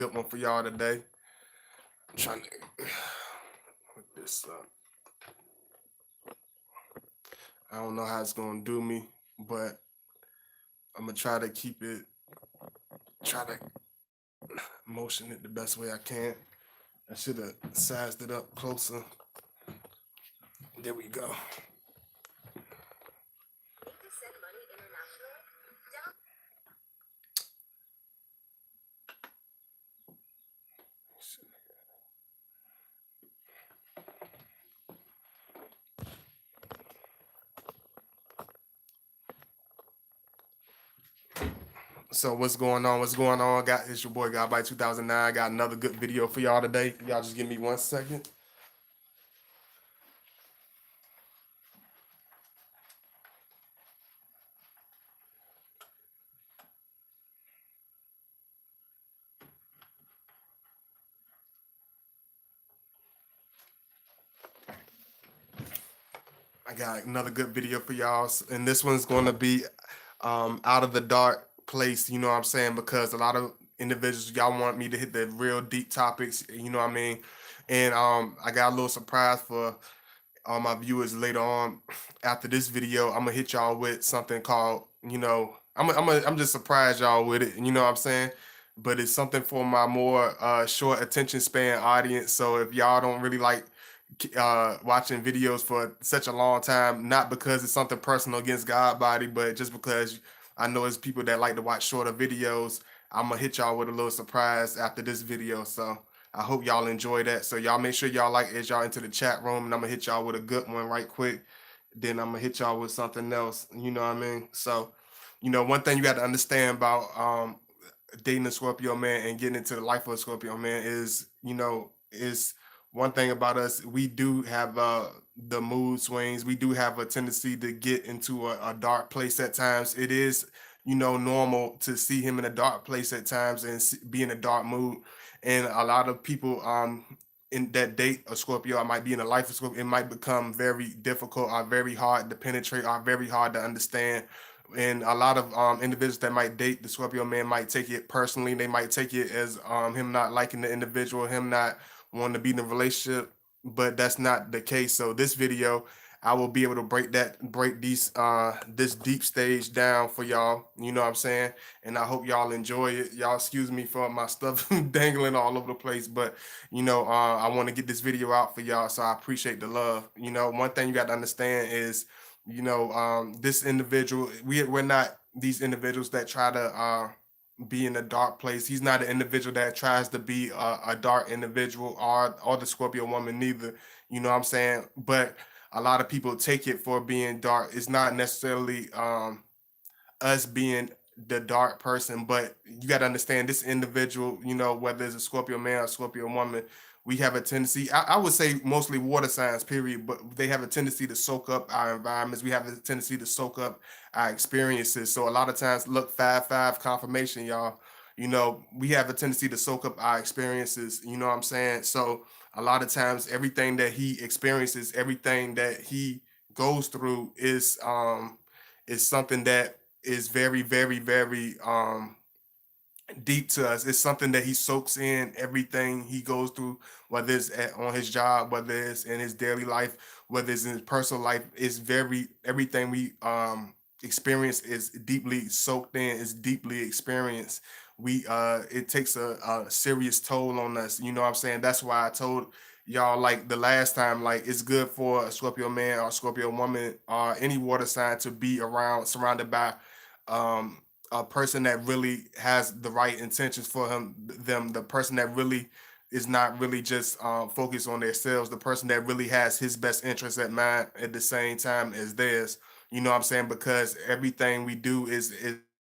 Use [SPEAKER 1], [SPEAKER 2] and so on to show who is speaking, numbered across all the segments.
[SPEAKER 1] good one for y'all today. I'm trying to put this up. I don't know how it's gonna do me, but I'm gonna try to keep it, try to motion it the best way I can. I should have sized it up closer. There we go. So what's going on? What's going on? It's your boy God by 2009. I got another good video for y'all today. Y'all just give me 1 second. I got another good video for y'all, and this one's going to be out of the dark place. You know what I'm saying? Because a lot of individuals y'all want me to hit the real deep topics. You know what I mean? And I got a little surprise for all my viewers later on. After this video, I'm gonna hit y'all with something called, I'm just surprised y'all with it. You know what I'm saying? But it's something for my more short attention span audience. So if y'all don't really like watching videos for such a long time, not because it's something personal against God body, but just because I know it's people that like to watch shorter videos. I'm gonna hit y'all with a little surprise after this video. So I hope y'all enjoy that. So y'all make sure y'all like as y'all into the chat room, and I'm gonna hit y'all with a good one right quick. Then I'm gonna hit y'all with something else. You know what I mean? So, one thing you got to understand about dating a Scorpio man and getting into the life of a Scorpio man is, is one thing about us. We do have the mood swings. We do have a tendency to get into a dark place at times. It is, normal to see him in a dark place at times and be in a dark mood. And a lot of people in that date a Scorpio, I might be in a life of Scorpio, it might become very difficult or very hard to penetrate or very hard to understand. And a lot of individuals that might date the Scorpio man might take it personally. They might take it as him not liking the individual, him not wanting to be in a relationship, but that's not the case. So this video, I will be able to break these this deep stage down for y'all. You know what I'm saying? And I hope y'all enjoy it. Y'all excuse me for my stuff dangling all over the place, but I want to get this video out for y'all, so I appreciate the love. One thing you got to understand is, this individual, we're not these individuals that try to be in a dark place. He's not an individual that tries to be a dark individual, or the Scorpio woman neither. You know what I'm saying? But a lot of people take it for being dark. It's not necessarily us being the dark person, but you got to understand this individual, whether it's a Scorpio man or Scorpio woman, we have a tendency, I would say mostly water signs, period, but they have a tendency to soak up our environments. We have a tendency to soak up our experiences. So a lot of times, look, 5-5 confirmation, y'all. We have a tendency to soak up our experiences. You know what I'm saying? So a lot of times, everything that he experiences, everything that he goes through is something that is very, very, very deep to us. It's something that he soaks in. Everything he goes through, whether it's on his job, whether it's in his daily life, whether it's in his personal life, is very, everything we experience is deeply soaked in, is deeply experienced. It takes a serious toll on us. You know what I'm saying? That's why I told y'all, like, the last time, like, it's good for a Scorpio man or Scorpio woman or any water sign to be surrounded by um a person that really has the right intentions for the person that really is not really just focused on themselves, the person that really has his best interests at mind at the same time as theirs. You know what I'm saying? Because everything we do is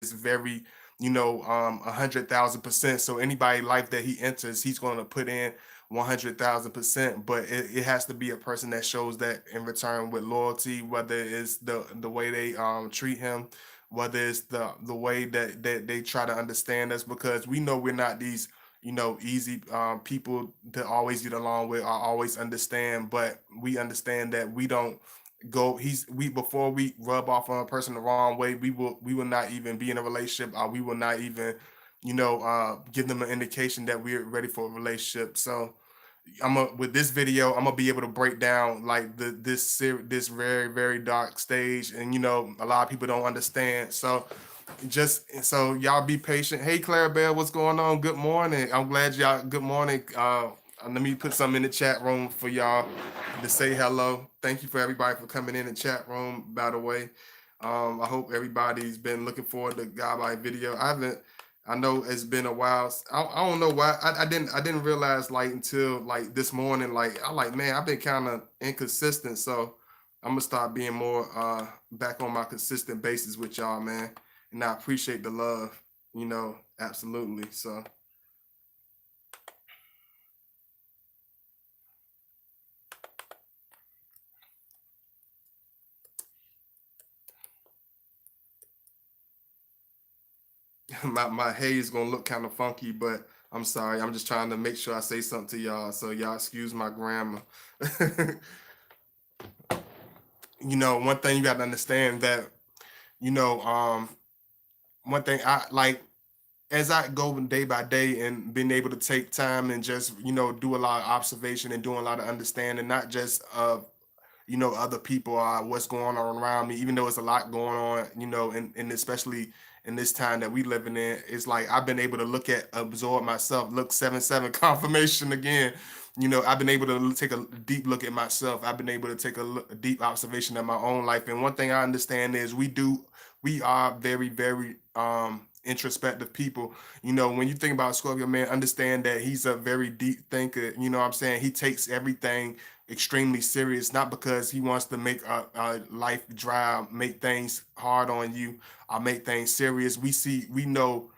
[SPEAKER 1] very, 100,000%. So anybody life that he enters, he's going to put in 100,000%. But it has to be a person that shows that in return with loyalty, whether it's the way they treat him, whether it's the way that they try to understand us, because we know we're not these, easy people to always get along with or always understand. But we understand that we don't go we before we rub off on a person the wrong way, we will not even be in a relationship, or we will not even, give them an indication that we're ready for a relationship. So with this video, I'm gonna be able to break down like this very very dark stage, and a lot of people don't understand. So just so y'all be patient. Hey Clarabelle, what's going on? Good morning. I'm glad y'all. Good morning. Let me put something in the chat room for y'all to say hello. Thank you for everybody for coming in the chat room. By the way, I hope everybody's been looking forward to Godby video. I haven't. I know it's been a while. I don't know why. I didn't realize like until like this morning. Like I like man, I've been kind of inconsistent. So I'm gonna start being more back on my consistent basis with y'all, man. And I appreciate the love. Absolutely. So my hair gonna look kind of funky, but I'm sorry. I'm just trying to make sure I say something to y'all. So y'all excuse my grammar. One thing you got to understand that you know, one thing I like as I go day by day and being able to take time and just do a lot of observation and doing a lot of understanding, not just of other people what's going on around me, even though it's a lot going on, and especially in this time that we living in. It's like I've been able to absorb myself. Look, 7-7 confirmation again. I've been able to take a deep look at myself. I've been able to take a deep observation of my own life. And one thing I understand is we are very very introspective people. When you think about Scorpio, man, understand that he's a very deep thinker. What I'm saying? He takes everything extremely serious, not because he wants to make a life dry, make things hard on you, or make things serious. We know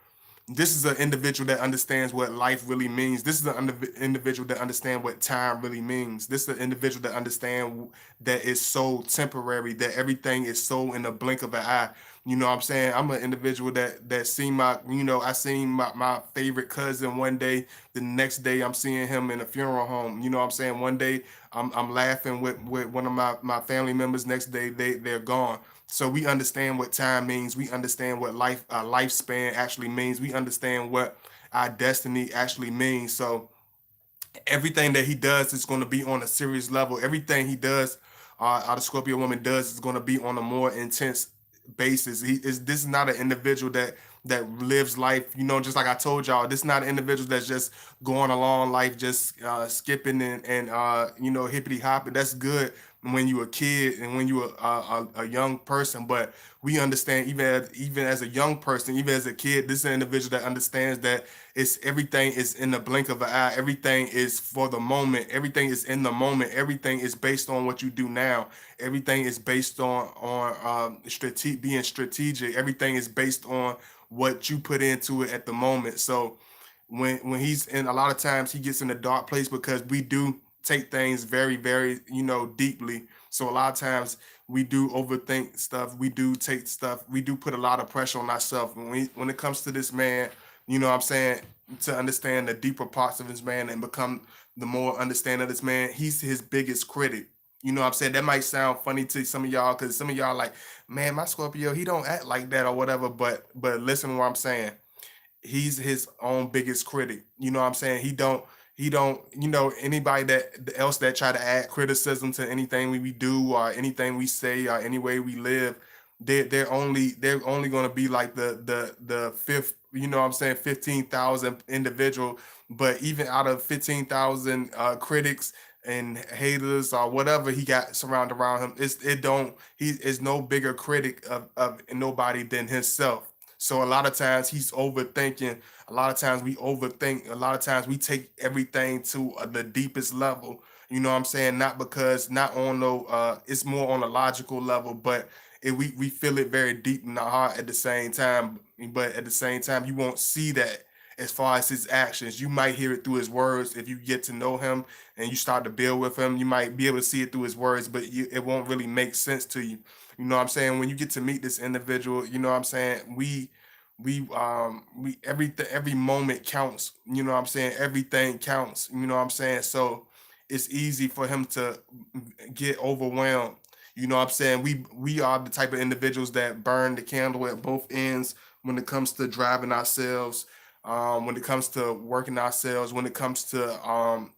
[SPEAKER 1] this is an individual that understands what life really means. This is an individual that understands what time really means. This is an individual that understands that it's so temporary, that everything is so in the blink of an eye. What I'm saying? I'm an individual that seen I seen my favorite cousin one day. The next day I'm seeing him in a funeral home. What I'm saying? One day I'm laughing with one of my family members. Next day they're gone. So we understand what time means. We understand what lifespan actually means. We understand what our destiny actually means. So everything that he does is going to be on a serious level. Everything he does, the Scorpio woman does, is going to be on a more intense basis. This is not an individual that lives life, just like I told y'all. This is not an individual that's just going along life, just skipping and hippity hopping. That's good when you a kid and when you a young person, but we understand even as a young person, even as a kid, this is an individual that understands that it's everything is in the blink of an eye. Everything is for the moment. Everything is in the moment. Everything is based on what you do now. Everything is based on being strategic. Everything is based on what you put into it at the moment. So when he's in, a lot of times he gets in a dark place because we do take things very very deeply. So a lot of times we do overthink stuff. We do take stuff. We do put a lot of pressure on ourselves when it comes to this man. What I'm saying? To understand the deeper parts of this man and become the more understanding of this man, he's his biggest critic. What I'm saying? That might sound funny to some of y'all because some of y'all like, man, my Scorpio, he don't act like that or whatever. But listen to what I'm saying. He's his own biggest critic. What I'm saying? He don't anybody that else that try to add criticism to anything we do or anything we say or any way we live, they're only going to be like the fifth, what I'm saying, 15,000 individual. But even out of 15,000 critics and haters or whatever he got surrounded around him, he is no bigger critic of nobody than himself. So a lot of times he's overthinking. A lot of times we overthink. A lot of times we take everything to the deepest level. What I'm saying? Not because not on no it's more on a logical level, but we feel it very deep in our heart at the same time. But at the same time, you won't see that as far as his actions. You might hear it through his words. If you get to know him and you start to build with him, you might be able to see it through his words, but it won't really make sense to you. What I'm saying? When you get to meet this individual, what I'm saying, we every moment counts. What I'm saying? Everything counts. What I'm saying? So it's easy for him to get overwhelmed. What I'm saying? We are the type of individuals that burn the candle at both ends when it comes to driving ourselves. when it comes to working ourselves, when it comes to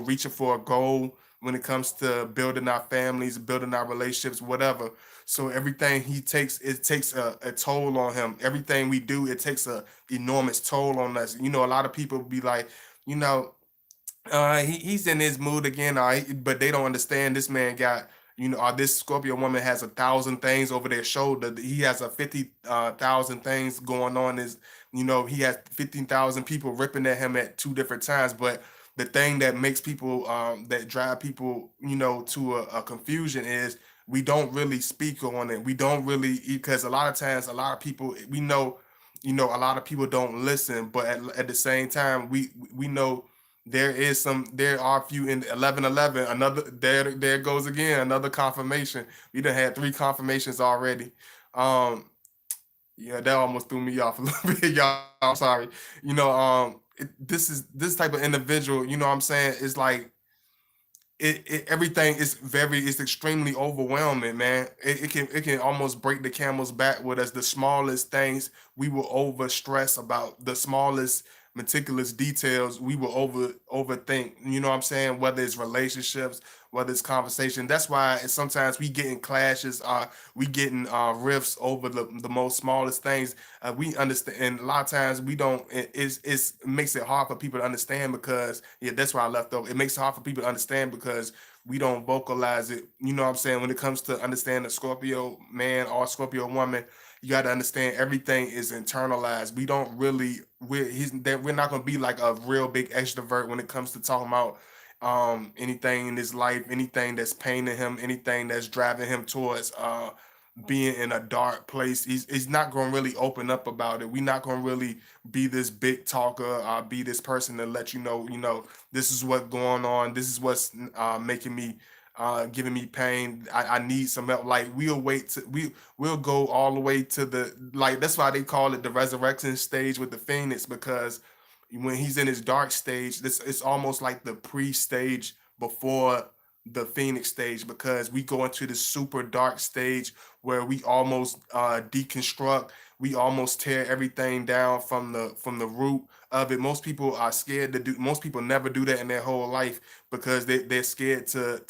[SPEAKER 1] reaching for a goal, when it comes to building our families, building our relationships, whatever. So everything he takes, it takes a toll on him. Everything we do, it takes a enormous toll on us. A lot of people be like, you know, he's in his mood again, all right, but they don't understand this man got, this Scorpio woman has 1,000 things over their shoulder. He has a 50,000 things going on. He has 15,000 people ripping at him at two different times. But the thing that makes people, that drive people, to a confusion is we don't really speak on it. We don't really, because a lot of times, a lot of people, we know, a lot of people don't listen, but at the same time, we know there are a few in 1111. Another, there goes again, another confirmation. We done had three confirmations already. um yeah, that almost threw me off a little bit, y'all. I'm sorry. This type of individual, what I'm saying, is like, everything is it's extremely overwhelming, man. It can almost break the camel's back with us. The smallest things we will over stress about, the smallest meticulous details we will overthink. What I'm saying? Whether it's relationships, whether it's conversation. That's why sometimes we get in clashes, we get in rifts over the most smallest things. We understand, and a lot of times we don't. It makes it hard for people to understand, because yeah, that's why I left off. It makes it hard for people to understand because we don't vocalize it. You know what I'm saying? When it comes to understanding a Scorpio man or Scorpio woman, you got to understand everything is internalized. We don't really, we're not gonna be like a real big extrovert when it comes to talking about anything in his life, anything that's paining him, anything that's driving him towards being in a dark place. He's not gonna really open up about it. We're not gonna really be this big talker, be this person to let this is what's going on, this is what's making me, giving me pain. I need some help. Like, we'll go all the way to the, like, that's why they call it the resurrection stage with the phoenix, because when he's in his dark stage, this it's almost like the pre-stage before the phoenix stage, because we go into the super dark stage where we almost deconstruct, we almost tear everything down from the root of it. Most people are scared to do, most people never do that in their whole life, because they're scared to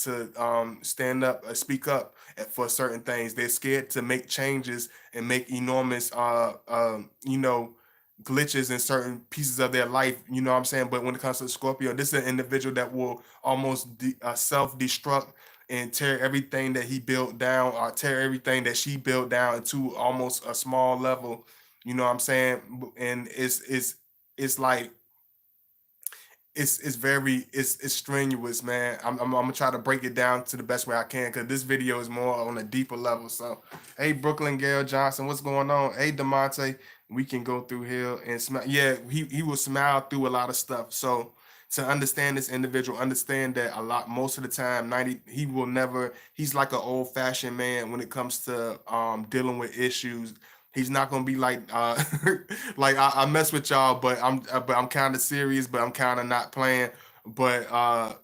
[SPEAKER 1] stand up, speak up for certain things. They're scared to make changes and make enormous glitches in certain pieces of their life. You know what I'm saying? But when it comes to Scorpio, this is an individual that will almost self-destruct and tear everything that he built down, or tear everything that she built down into almost a small level. You know what I'm saying? And it's like, it's very, it's strenuous, man. I'm gonna try to break it down to the best way I can, because this video is more on a deeper level. So, hey, Brooklyn Gail Johnson, what's going on? Hey, Demonte, we can go through here and smile. Yeah, he will smile through a lot of stuff. So, to understand this individual, understand that most of the time, he will never. He's like an old fashioned man when it comes to dealing with issues. He's not gonna be like, like, I mess with y'all, but I'm kind of serious, but I'm kind of not playing. But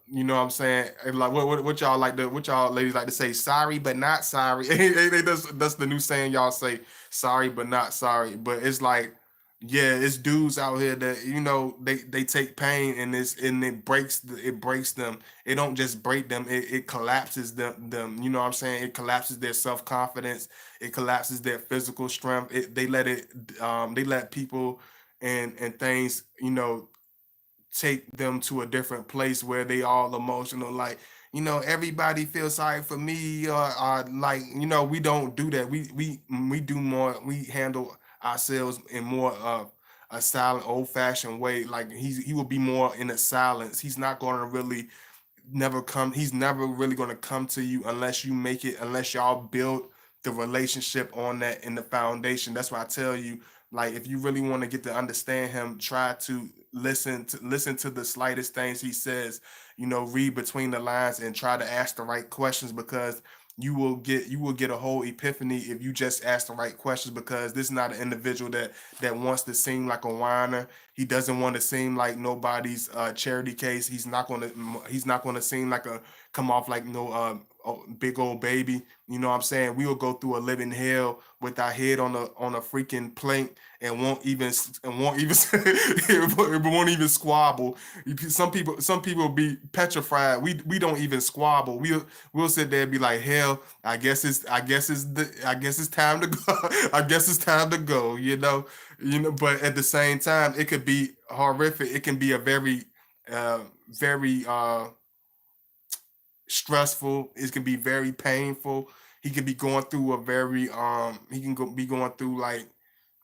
[SPEAKER 1] you know what I'm saying? Like, what y'all like to, what y'all ladies like to say? Sorry, but not sorry. That's the new saying y'all say. Sorry, but not sorry. But it's like, yeah, it's dudes out here that, they take pain, and it breaks them. It don't just break them. It collapses them. You know what I'm saying? It collapses their self confidence. It collapses their physical strength. They let people and things, take them to a different place where they all emotional. Like, everybody feels sorry for me, or like, we don't do that. We do more. We handle ourselves in more of a silent, old fashioned way. Like, he will be more in a silence. He's not going to really never come he's never really going to come to you unless you make it, unless y'all build the relationship on that in the foundation. That's why I tell you, like, if you really want to get to understand him, try to listen to the slightest things he says. Read between the lines and try to ask the right questions, because you will get a whole epiphany if you just ask the right questions, because this is not an individual that wants to seem like a whiner. He doesn't want to seem like nobody's charity case. He's not going to seem like a come off like no big old baby. You know what I'm saying? We will go through a living hell with our head on a freaking plank and won't even it won't even squabble. Some people will be petrified. We don't even squabble. We'll sit there and be like, hell, I guess it's time to go. I guess it's time to go. But at the same time, it could be horrific. It can be a very stressful. It can be very painful. He can be going through a very be going through like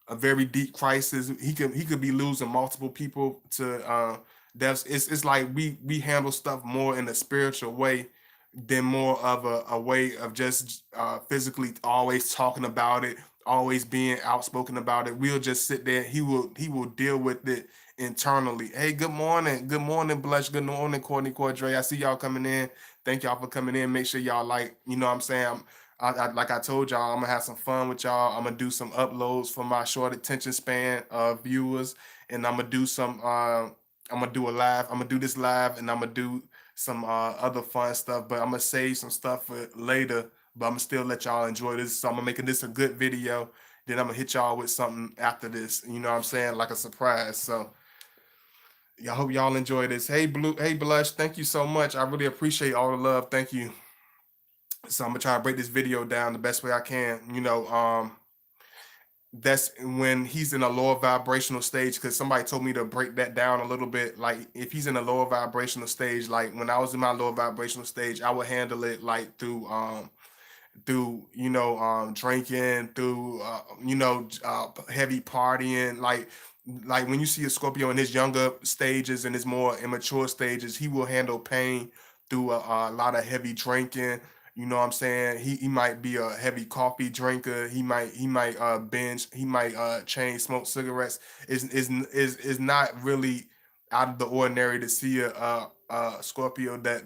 [SPEAKER 1] a very deep crisis. He could be losing multiple people to deaths. It's like we handle stuff more in a spiritual way than more of a way of just physically always talking about it, always being outspoken about it. We'll just sit there. He will deal with it internally. Hey, good morning, Blush, good morning, Courtney, Cordray. I see y'all coming in. Thank y'all for coming in. Make sure y'all like, you know what I'm saying. Like I told y'all, I'm gonna have some fun with y'all. I'm gonna do some uploads for my short attention span viewers, and I'm gonna do some. I'm gonna do a live. I'm gonna do this live, and I'm gonna do some other fun stuff. But I'm gonna save some stuff for later. But I'm gonna still let y'all enjoy this. So I'm gonna making this a good video. Then I'm gonna hit y'all with something after this. You know what I'm saying, like a surprise. So I hope y'all enjoy this. Hey Blush, thank you so much. I really appreciate all the love. Thank you. So I'm gonna try to break this video down the best way I can. That's when he's in a lower vibrational stage, because somebody told me to break that down a little bit. Like if he's in a lower vibrational stage, like when I was in my lower vibrational stage, I would handle it like through drinking, through heavy partying, like when you see a Scorpio in his younger stages and his more immature stages, he will handle pain through a lot of heavy drinking. You know what I'm saying? He might be a heavy coffee drinker. He might binge. He might chain smoke cigarettes. Is not really out of the ordinary to see a Scorpio that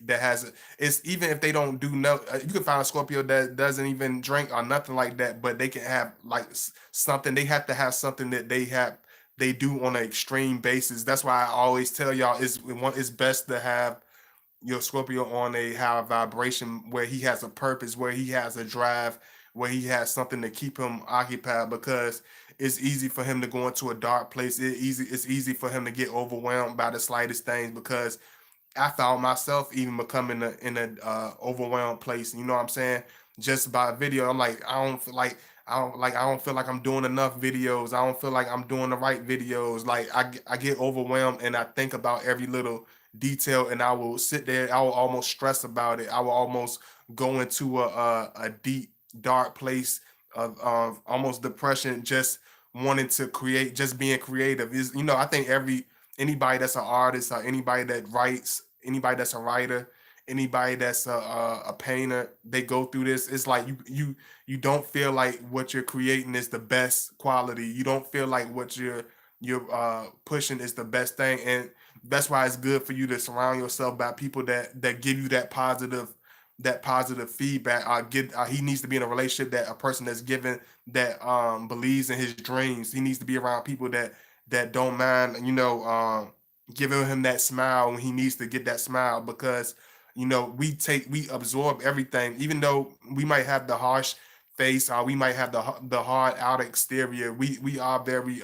[SPEAKER 1] has it's, even if they don't do no, you can find a Scorpio that doesn't even drink or nothing like that, but they can have like something. They have to have something that they do on an extreme basis. That's why I always tell y'all it's best to have your Scorpio on a high vibration where he has a purpose, where he has a drive, where he has something to keep him occupied, because it's easy for him to go into a dark place. It's easy for him to get overwhelmed by the slightest things, because I found myself even becoming in a overwhelmed place. You know what I'm saying? Just by video, I'm like, I don't feel like I'm doing enough videos. I don't feel like I'm doing the right videos. Like I get overwhelmed and I think about every little detail, and I will sit there. I will almost stress about it. I will almost go into a deep dark place of almost depression, just wanting to create, just being creative. Is I think anybody that's an artist, or anybody that writes, anybody that's a writer, anybody that's a painter, they go through this. It's like you don't feel like what you're creating is the best quality. You don't feel like what you're pushing is the best thing, and that's why it's good for you to surround yourself by people that give you that positive feedback. He needs to be in a relationship, that a person that's given, that believes in his dreams. He needs to be around people that don't mind, giving him that smile when he needs to get that smile, because we absorb everything. Even though we might have the harsh face, or we might have the hard outer exterior, we are very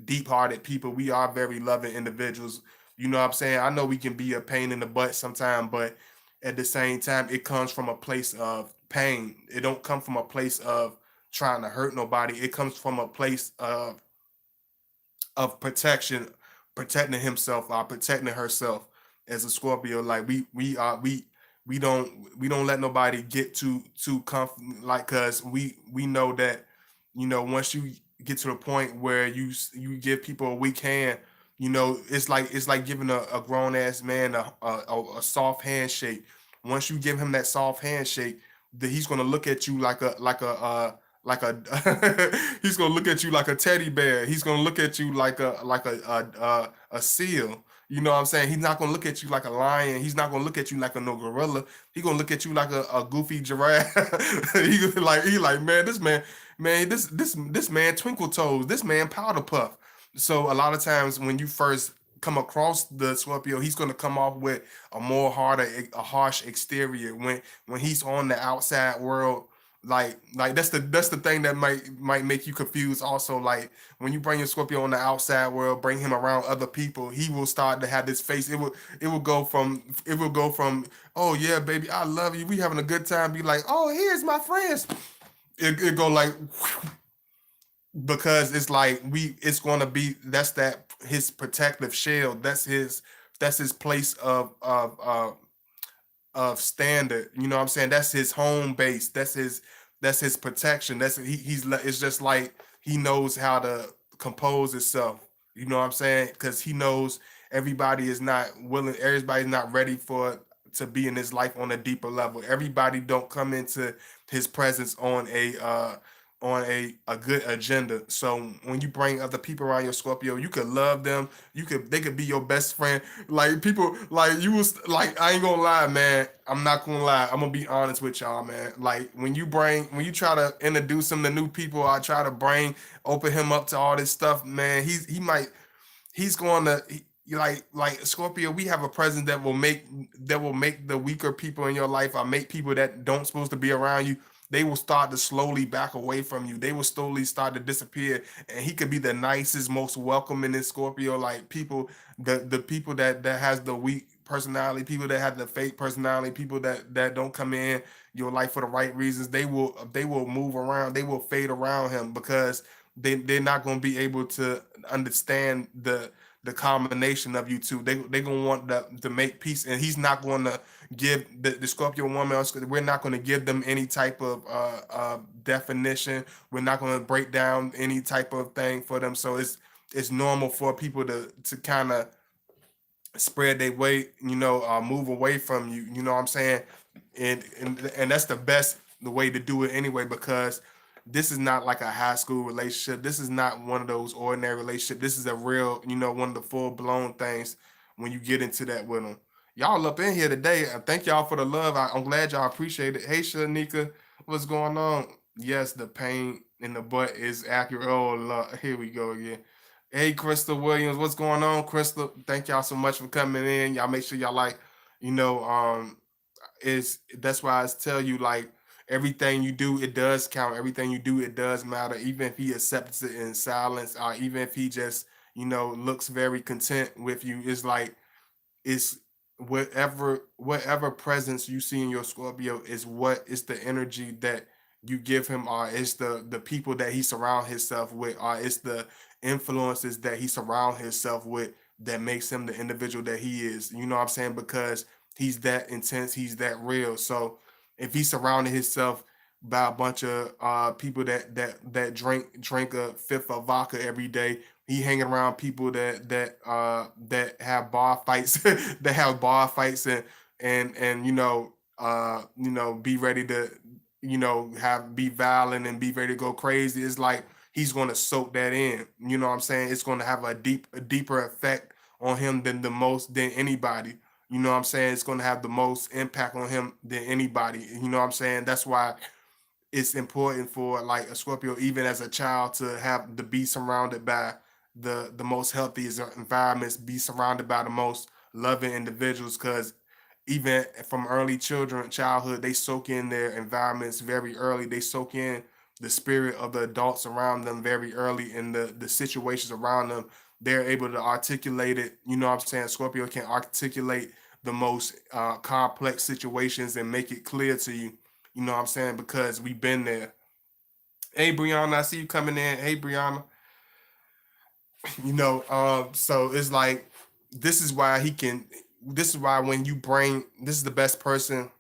[SPEAKER 1] deep-hearted people. We are very loving individuals. You know what I'm saying? I know we can be a pain in the butt sometimes, but at the same time, it comes from a place of pain. It don't come from a place of trying to hurt nobody. It comes from a place of protection, protecting himself or protecting herself. As a Scorpio, like we don't let nobody get too comfortable, like, cuz we know that once you get to the point where you give people a weak hand, it's like giving a grown ass man a soft handshake. Once you give him that soft handshake, that he's gonna look at you like a he's gonna look at you like a teddy bear. He's gonna look at you like a seal. You know what I'm saying? He's not gonna look at you like a lion. He's not gonna look at you like a no gorilla. He gonna look at you like a goofy giraffe. He like, man, this man, this man Twinkle Toes, this man Powder Puff. So a lot of times when you first come across the Scorpio, he's going to come off with a more harder, a harsh exterior. When he's on the outside world, like that's the thing that might make you confused. Also, like when you bring your Scorpio on the outside world, bring him around other people, he will start to have this face. It will go from oh yeah, baby, I love you, we having a good time. Be like, oh, here's my friends. It go like because it's like it's going to be that's that his protective shield, that's his place of standard. You know what I'm saying? That's his home base. That's his protection. It's just like he knows how to compose himself. You know what I'm saying? Because he knows everybody is not willing, everybody's not ready for to be in his life on a deeper level. Everybody don't come into his presence on a good agenda. So when you bring other people around your Scorpio, you could love them. They could be your best friend. Like people, like you was like I ain't gonna lie, man. I'm not gonna lie. I'm gonna be honest with y'all, man. Like when you try to introduce him to new people, I try to open him up to all this stuff, man. He's going to like Scorpio. We have a presence that will make the weaker people in your life, or make people that don't supposed to be around you. They will start to slowly back away from you. They will slowly start to disappear. And he could be the nicest, most welcoming in Scorpio. Like people, the people that has the weak personality, people that have the fake personality, people that don't come in your life for the right reasons. They will move around. They will fade around him because they're not going to be able to understand the combination of you two. They gonna want to make peace, and he's not going to give the Scorpio woman. We're not going to give them any type of definition. We're not going to break down any type of thing for them. So it's normal for people to kind of spread their weight, move away from you. You know what I'm saying? And that's the way to do it anyway, because this is not like a high school relationship. This is not one of those ordinary relationships. This is a real, one of the full blown things when you get into that with them. Y'all up in here today. I thank y'all for the love. I'm glad y'all appreciate it. Hey, Shanika, what's going on? Yes, the pain in the butt is accurate. Oh, Lord. Here we go again. Hey, Crystal Williams, what's going on, Crystal? Thank y'all so much for coming in. Y'all make sure y'all you know, is that's why I tell you like everything you do, it does count. Everything you do, it does matter. Even if he accepts it in silence, or even if he just, looks very content with you, it's like it's whatever presence you see in your Scorpio is what is the energy that you give him, or it's the people that he surround himself with, or it's the influences that he surround himself with that makes him the individual that he is. You know what I'm saying? Because he's that intense, he's that real. So if he surrounded himself by a bunch of people that drink a fifth of vodka every day, he hanging around people that have bar fights that have bar fights and be ready to have be violent and be ready to go crazy. It's like he's going to soak that in. You know what I'm saying? It's going to have a deeper effect on him than anybody. You know what I'm saying? It's going to have the most impact on him than anybody. You know what I'm saying? That's why it's important for like a Scorpio, even as a child, to be surrounded by the most healthiest environments, be surrounded by the most loving individuals, because even from early childhood, they soak in their environments very early. They soak in the spirit of the adults around them very early, and the situations around them. They're able to articulate it. You know what I'm saying? Scorpio can articulate the most complex situations and make it clear to you. You know what I'm saying? Because we've been there. Hey, Brianna, I see you coming in. Hey, Brianna. So it's like this is why he can. This is why when you bring this is the best person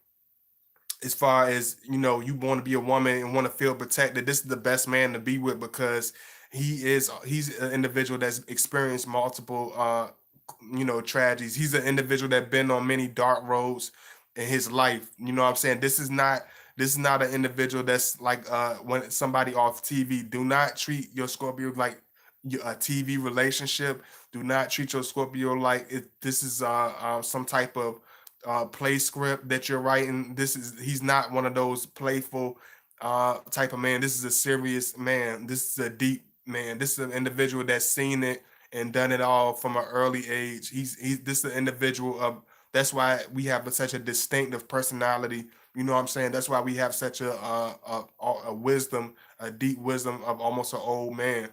[SPEAKER 1] as far as you want to be a woman and want to feel protected. This is the best man to be with because he's an individual that's experienced multiple tragedies. He's an individual that been on many dark roads in his life. You know what I'm saying? This is not an individual that's like when somebody off TV. Do not treat your Scorpio like a TV relationship. Do not treat your Scorpio like this is some type of play script that you're writing. He's not one of those playful type of man. This is a serious man. This is a deep. man, this is an individual that's seen it and done it all from an early age. He's this is an individual of, that's why we have such a distinctive personality. You know what I'm saying? That's why we have such a wisdom, a deep wisdom of almost an old man.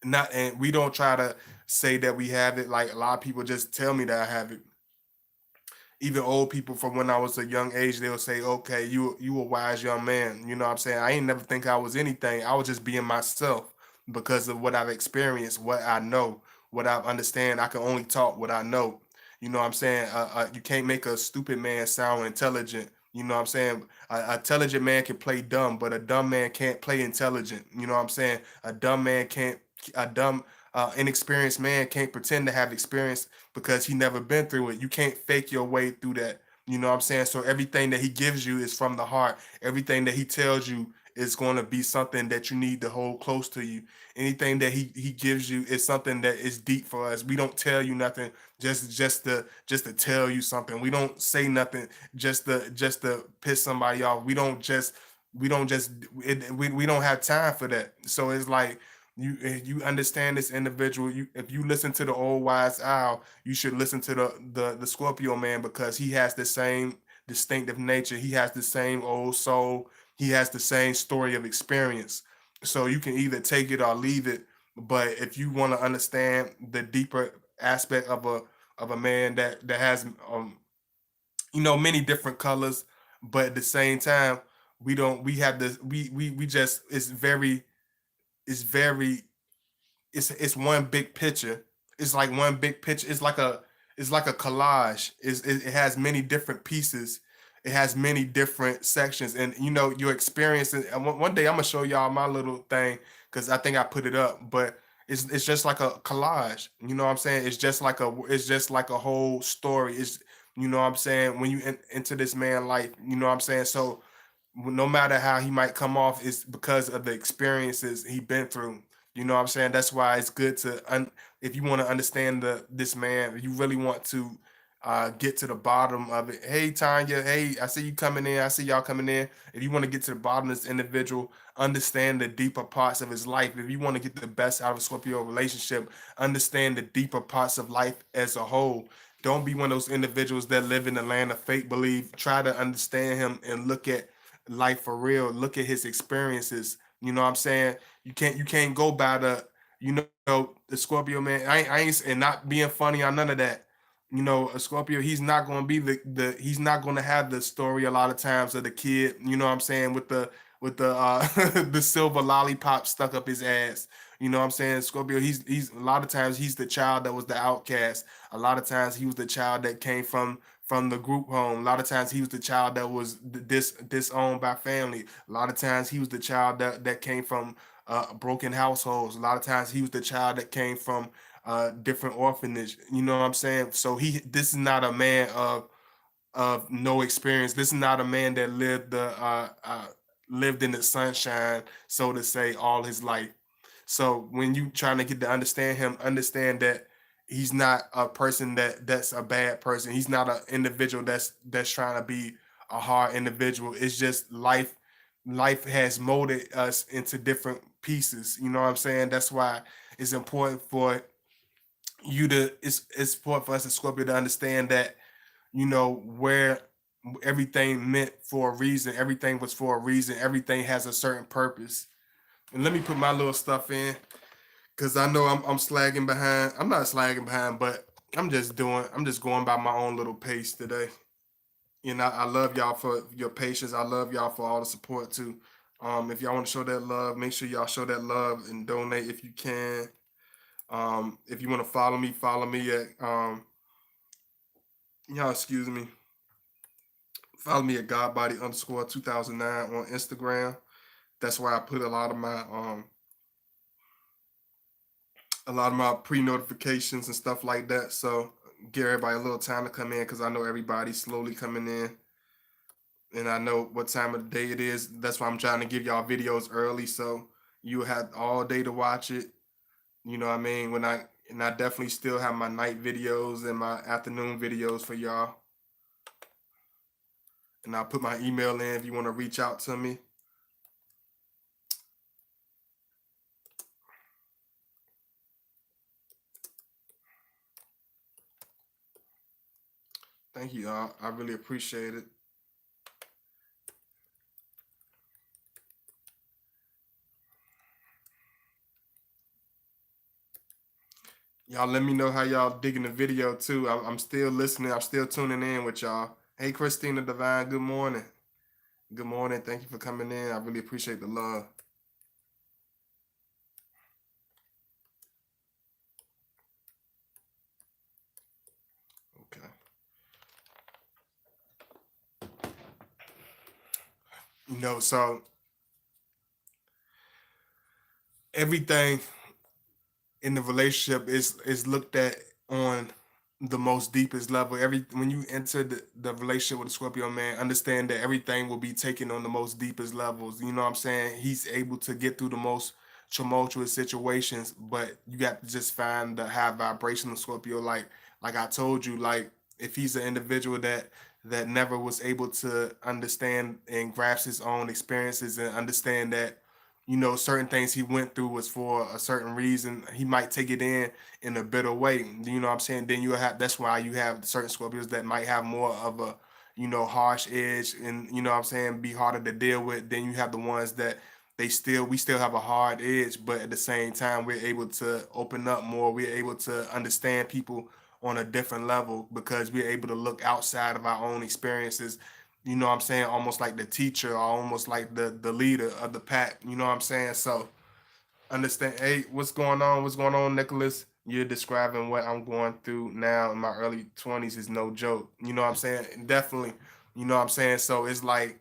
[SPEAKER 1] Not, and we don't try to say that we have it. Like a lot of people just tell me that I have it. Even old people from when I was a young age, they'll say, "Okay, you a wise young man." You know what I'm saying? I ain't never think I was anything. I was just being myself because of what I've experienced, what I know, what I understand. I can only talk what I know. You know what I'm saying? You can't make a stupid man sound intelligent. You know what I'm saying? A intelligent man can play dumb, but a dumb man can't play intelligent. You know what I'm saying? A dumb man can't. A dumb, inexperienced man can't pretend to have experience because he never been through it. You can't fake your way through that. You know what I'm saying? So everything that he gives you is from the heart. Everything that he tells you is going to be something that you need to hold close to you. Anything that he gives you is something that is deep for us. We don't tell you nothing just to tell you something. We don't say nothing just to piss somebody off. We don't just we don't have time for that. So it's like you understand this individual. You, if you listen to the old wise owl, you should listen to the Scorpio man, because he has the same distinctive nature. He has the same old soul. He has the same story of experience. So you can either take it or leave it. But if you want to understand the deeper aspect of a man that has many different colors, but at the same time we don't we have this we just it's very it's one big picture. It's like one big picture. It's like a collage. It has many different pieces. It has many different sections, and your experience. And one day I'm gonna show y'all my little thing because I think I put it up, but it's just like a collage. You know what I'm saying? It's just like a whole story. It's you know what I'm saying when you into this man life. You know what I'm saying? So no matter how he might come off, it's because of the experiences he been through. You know what I'm saying? That's why it's good to if you want to understand this man, if you really want to get to the bottom of it. Hey Tanya, hey, I see you coming in. I see y'all coming in. If you want to get to the bottom of this individual, understand the deeper parts of his life. If you want to get the best out of a Scorpio relationship, understand the deeper parts of life as a whole. Don't be one of those individuals that live in the land of fake believe. Try to understand him and look at life for real. Look at his experiences. You know what I'm saying? You can't go by the Scorpio man. I ain't and not being funny on none of that. A Scorpio, he's not gonna be he's not gonna have the story a lot of times of the kid, you know what I'm saying, with the the silver lollipop stuck up his ass. You know what I'm saying? Scorpio, he's a lot of times he's the child that was the outcast. A lot of times he was the child that came from the group home. A lot of times he was the child that was disowned by family. A lot of times he was the child that came from broken households. A lot of times he was the child that came from different orphanage. You know what I'm saying? So this is not a man of no experience. This is not a man that lived in the sunshine, so to say, all his life. So when you trying to get to understand him, understand that he's not a person that's a bad person. He's not an individual that's trying to be a hard individual. It's just life has molded us into different pieces. You know what I'm saying? That's why it's important for it's important for us as Scorpio to understand that where everything meant for a reason. Everything was for a reason. Everything has a certain purpose. And let me put my little stuff in because I know I'm slagging behind. I'm not slagging behind, but I'm just going by my own little pace today. I love y'all for your patience. I love y'all for all the support too. If y'all want to show that love, make sure y'all show that love and donate if you can. If you want to follow me at y'all excuse me. Follow me at Godbody underscore 2009 on Instagram. That's where I put a lot of my pre notifications and stuff like that. So give everybody a little time to come in because I know everybody's slowly coming in, and I know what time of the day it is. That's why I'm trying to give y'all videos early so you have all day to watch it. You know what I mean? I definitely still have my night videos and my afternoon videos for y'all. And I'll put my email in if you want to reach out to me. Thank you. I really appreciate it. Y'all let me know how y'all digging the video too. I'm still listening. I'm still tuning in with y'all. Hey, Christina Divine. Good morning. Good morning. Thank you for coming in. I really appreciate the love. Okay. So everything in the relationship is looked at on the most deepest level. Every when you enter the relationship with a Scorpio man, understand that everything will be taken on the most deepest levels. You know what I'm saying? He's able to get through the most tumultuous situations, but you got to just find the high vibrational Scorpio. Like I told you, like if he's an individual that never was able to understand and grasp his own experiences and understand that certain things he went through was for a certain reason. He might take it in a better way. You know what I'm saying? Then you have that's why you have certain Scorpios that might have more of a harsh edge and what I'm saying, be harder to deal with. Then you have the ones that we still have a hard edge, but at the same time we're able to open up more. We're able to understand people on a different level because we're able to look outside of our own experiences, what I'm saying, almost like the teacher or almost like the leader of the pack, you know what I'm saying? So understand, hey, what's going on, Nicholas? You're describing what I'm going through now in my early 20s is no joke, you know what I'm saying? Definitely, you know what I'm saying? So it's like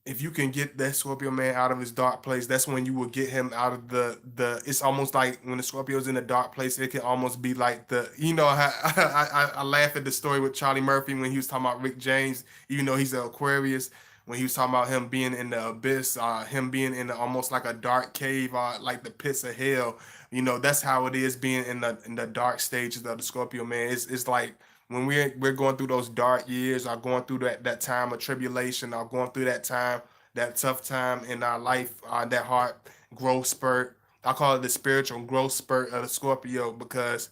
[SPEAKER 1] if you can get that Scorpio man out of his dark place, that's when you will get him out of the. It's almost like when the Scorpio's in a dark place, it can almost be like how I laugh at the story with Charlie Murphy when he was talking about Rick James, even though he's an Aquarius, when he was talking about him being in the abyss, him being in almost like a dark cave, like the pits of hell. That's how it is being in the dark stages of the Scorpio man. It's like when we're going through those dark years or going through that time of tribulation or going through that time, that tough time in our life, that hard growth spurt. I call it the spiritual growth spurt of the Scorpio because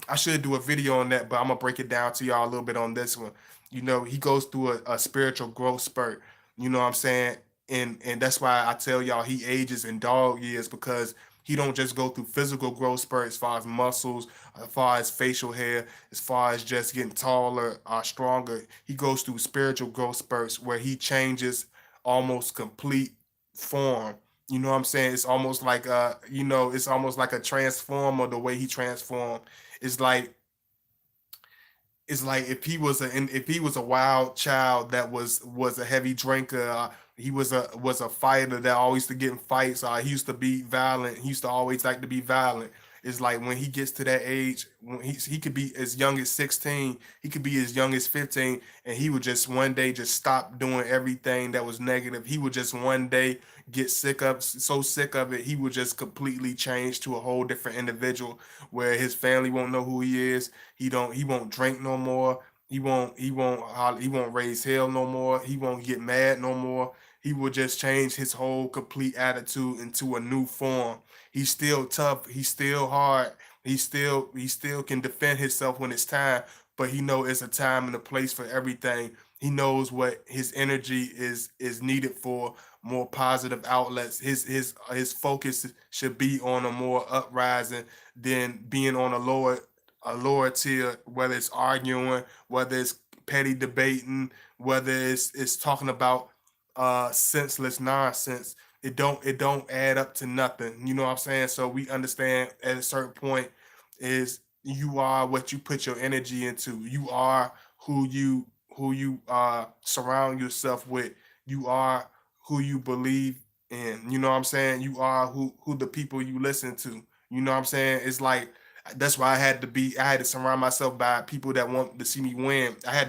[SPEAKER 1] I should do a video on that, but I'm gonna break it down to y'all a little bit on this one. He goes through a spiritual growth spurt. You know what I'm saying? And that's why I tell y'all he ages in dog years because he don't just go through physical growth spurts as far as muscles, as far as facial hair, as far as just getting taller, stronger. He goes through spiritual growth spurts where he changes almost complete form. You know what I'm saying? It's almost like a transformer the way he transformed. It's like if he was a wild child that was a heavy drinker, he was a fighter that always used to get in fights. He used to be violent. He used to always like to be violent. It's like when he gets to that age, when he could be as young as 16, he could be as young as 15, and he would just one day just stop doing everything that was negative. He would just one day get so sick of it, he would just completely change to a whole different individual where his family won't know who he is. He won't drink no more. He won't raise hell no more. He won't get mad no more. He will just change his whole complete attitude into a new form. He's still tough. He's still hard. He still can defend himself when it's time, but he know it's a time and a place for everything. He knows what his energy is needed for more positive outlets. His focus should be on a more uprising than being on a lower tier, whether it's arguing, whether it's petty debating, whether it's talking about senseless nonsense. It don't add up to nothing. You know what I'm saying? So we understand at a certain point is you are what you put your energy into. You are who you surround yourself with. You are who you believe in. You know what I'm saying? You are who the people you listen to. You know what I'm saying? It's like that's why I had to surround myself by people that want to see me win. I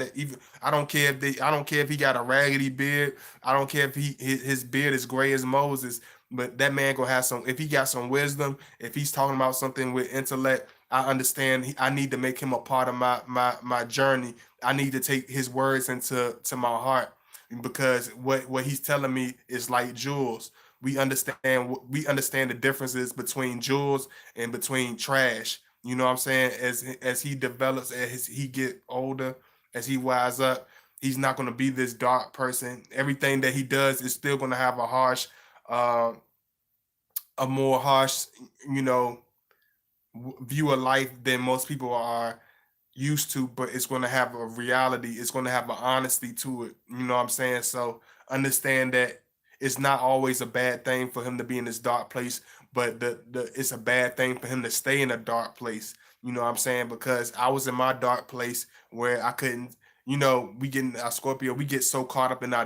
[SPEAKER 1] don't care if he got a raggedy beard. I don't care if his beard is gray as Moses, but that man gonna have some, if he got some wisdom, if he's talking about something with intellect, I understand I need to make him a part of my journey. I need to take his words into my heart because what he's telling me is like jewels. We understand the differences between jewels and between trash. You know what I'm saying? As he develops, as he get older, as he wise up, he's not going to be this dark person. Everything that he does is still going to have uh, a more harsh, you know, view of life than most people are used to, but it's going to have a reality. It's going to have an honesty to it. You know what I'm saying? So understand that it's not always a bad thing for him to be in this dark place, but the it's a bad thing for him to stay in a dark place. You know what I'm saying? Because I was in my dark place where I couldn't. You know, we get our Scorpio, we get so caught up in our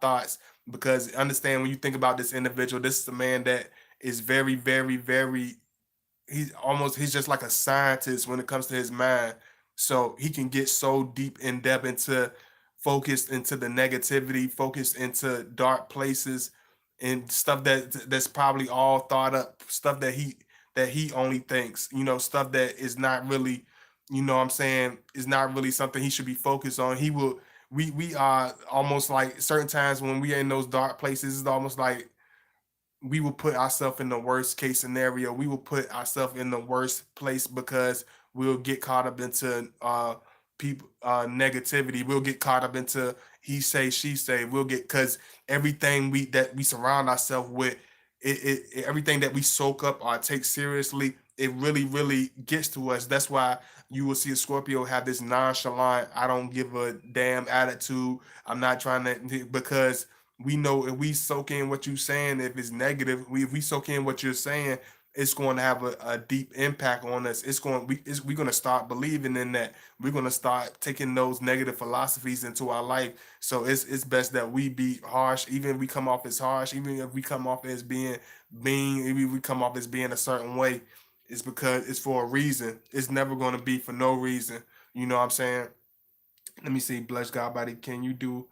[SPEAKER 1] thoughts because understand when you think about this individual, this is a man that is very, very, very he's just like a scientist when it comes to his mind. So he can get so deep in depth into focused into the negativity, focused into dark places and stuff that's probably all thought up, stuff that he only thinks, you know, stuff that is not really, you know what I'm saying, is not really something he should be focused on. He will we are almost like certain times when we are in those dark places, it's almost like we will put ourselves in the worst case scenario. We will put ourselves in the worst place because we'll get caught up into people negativity. We'll get caught up into he say she say. We'll get because everything we surround ourselves with, everything that we soak up or take seriously, it really gets to us. That's why you will see a Scorpio have this nonchalant, I don't give a damn attitude. I'm not trying to because we know if we soak in what you're saying, if it's negative, if we soak in what you're saying, it's going to have a deep impact on us. We're going to start believing in that. We're going to start taking those negative philosophies into our life. So it's best that we be harsh, even if we come off as harsh, even if we come off as being mean, even if we come off as being a certain way, it's because it's for a reason. It's never going to be for no reason. You know what I'm saying? Let me see, Bless God Body. Can you do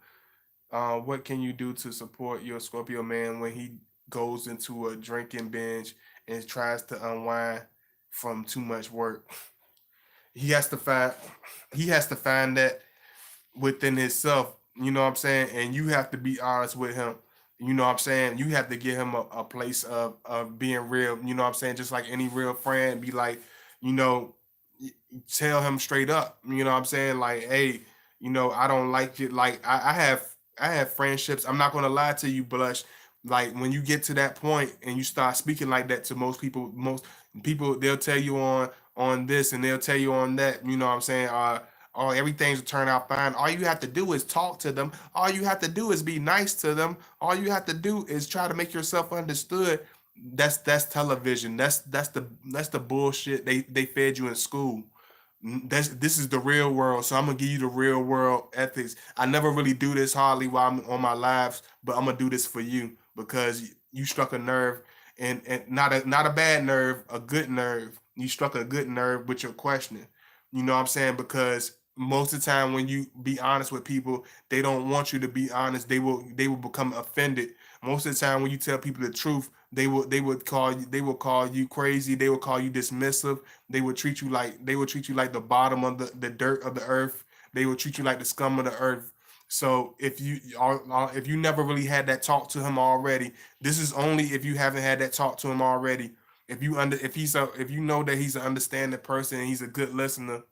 [SPEAKER 1] what can you do to support your Scorpio man when he goes into a drinking binge and tries to unwind from too much work? He has to find he has to find that within himself, you know what I'm saying? And you have to be honest with him. You know what I'm saying? You have to give him a place of being real, you know what I'm saying? Just like any real friend, be like, you know, tell him straight up, you know what I'm saying? Like, hey, you know, I don't like it. Like I have friendships. I'm not gonna lie to you, Blush. Like when you get to that point and you start speaking like that to most people they'll tell you on this and they'll tell you on that, you know what I'm saying? Oh, everything's turn out fine. All you have to do is talk to them. All you have to do is be nice to them. All you have to do is try to make yourself understood. That's television. That's the bullshit they fed you in school. This is the real world, so I'm gonna give you the real world ethics. I never really do this hardly while I'm on my lives, but I'm gonna do this for you because you struck a nerve, and not a bad nerve, a good nerve. You struck a good nerve with your questioning. You know what I'm saying? Because most of the time when you be honest with people, they don't want you to be honest. They will become offended. Most of the time when you tell people the truth, they will call you crazy. They will call you dismissive. They would treat you like the bottom of the dirt of the earth. They will treat you like the scum of the earth. So if you never really had that talk to him already, this is only if you haven't had that talk to him already. If you know that he's an understanding person and he's a good listener,